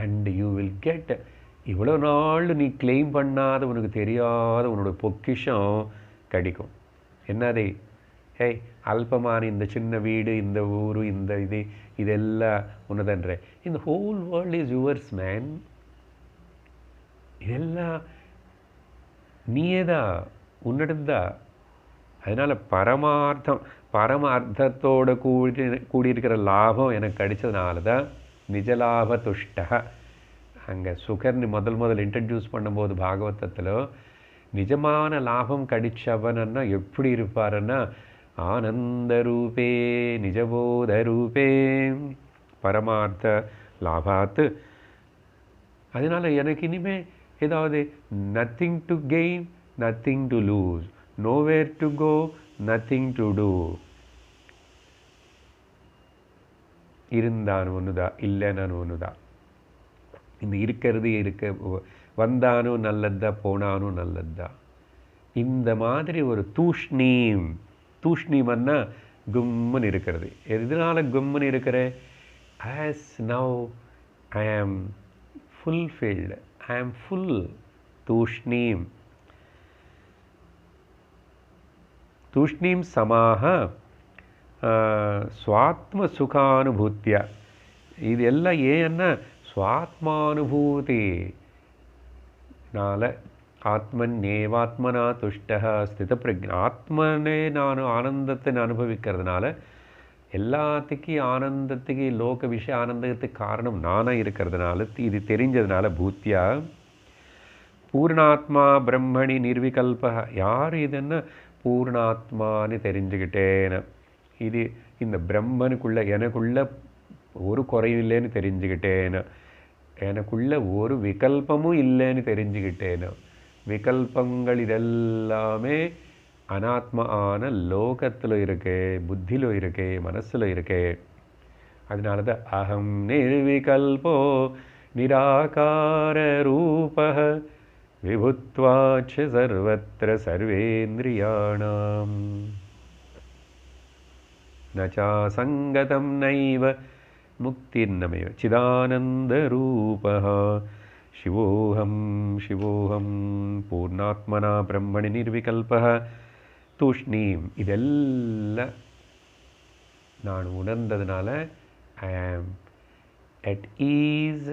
and you will get, இவ்வளோ நாள் நீ கிளைம் பண்ணாத உனக்கு தெரியாத உன்னோட பொக்கிஷம் கிடைக்கும். என்னது? ஏய், அல்பமான இந்த சின்ன வீடு, இந்த ஊர், இந்த இதெல்லாம் உன்னதன்ற. இந்த whole world is yours man. இதெல்லாம் நீயேதான், உன்னிடம்தான். அதனால் பரமார்த்தத்தோடு கூடியிருக்கிற லாபம் எனக்கு கிடைச்சதுனால தான் நிஜலாப துஷ்ட. அங்கே சுகர்னு முதல் இன்ட்ரடியூஸ் பண்ணும்போது பாகவதத்தில் நிஜமான லாபம் கிடைச்சவன்னா எப்படி இருப்பாருன்னா, ஆனந்த ரூபே நிஜபோத ரூபே பரமார்த்த லாபாத்து. அதனால் எனக்கு இனிமேல் ஏதாவது nothing to gain, nothing to lose, nowhere to go, nothing to do. இருந்தான் ஒன்றுதா, இல்லைன்னு ஒன்றுதா. இந்த இருக்கிறது வந்தானும் நல்லதா, போனானும் நல்லதா. இந்த மாதிரி ஒரு தூஷ்ணீம்னா கும்முன்னு இருக்கிறது. எதனால கும்முன்னு இருக்கிற? as now I am fulfilled, I am full. தூஷ்ணீம் தூஷ்ணீம் சமாக ஸ்வாத்ம சுகானுபூத்திய. இது எல்லாம் ஏன்னா ஸ்வாத்மானுபூதினால ஆத்மன்யேவாத்மனா துஷ்டா ஸ்தித பிரஜ்ஞா. ஆத்மனே நான் ஆனந்தத்தை அனுபவிக்கிறதுனால, எல்லாத்துக்கும் ஆனந்தத்துக்கு லோக விஷய ஆனந்தத்துக்கு காரணம் நானாக இருக்கிறதுனால, இது தெரிஞ்சதுனால பூத்தியா பூர்ணாத்மா பிரம்மணி நிர்விகல்ப. யார் இதுன்னா பூர்ணாத்மான்னு தெரிஞ்சுக்கிட்டேன்னு, இது இந்த பிரம்மனுக்குள்ள எனக்குள்ள ஒரு குறையும் இல்லைன்னு தெரிஞ்சுக்கிட்டேன்னு, எனக்குள்ள ஒரு விகல்பமும் இல்லைன்னு தெரிஞ்சுக்கிட்டேன்னு. விகல்பங்கள் இதெல்லாமே அனாத்மா ஆன லோகத்தில் இருக்கே, புத்தியில் இருக்கே, மனசில் இருக்கே. அதனால தான் அகம் நிர்விகல்போ நிராகார ரூபः விபுத்வாச்ச சர்வத்ர சர்வேந்திரியாணாம் நச்சா சங்கதம் நைவ முக்திர்நமேவ சிதானந்தரூபः சிவோஹம் சிவோஹம் பூர்ணாத்மனா பிரம்மணி நிர்விகல்பः தூஷ்ணீம். இதெல்லாம் நான் உணர்ந்ததுனால ஐ ஆம் at ease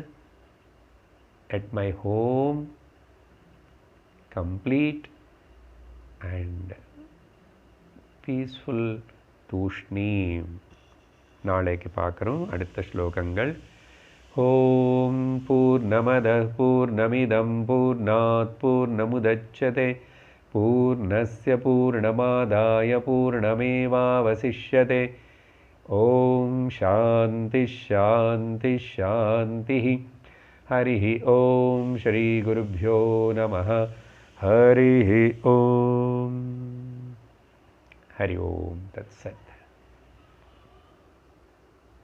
at my home, complete and peaceful. தூஷ்ணீம். நாளைக்கு பார்க்குறோம் அடுத்த ஸ்லோகங்கள். ஓம் பூர்ணமத பூர்ணமிதம் பூர்ணாத் பூர்ணமுதச்யதே பூர்ணஸ்ய பூர்ணமாதாய பூர்ணமேவாவசிஷ்யதே. ओम शांति शांति शांति। हरि ओम। श्री गुरुभ्यो नमः। हरि ओम। हरि ओम तत्सत्।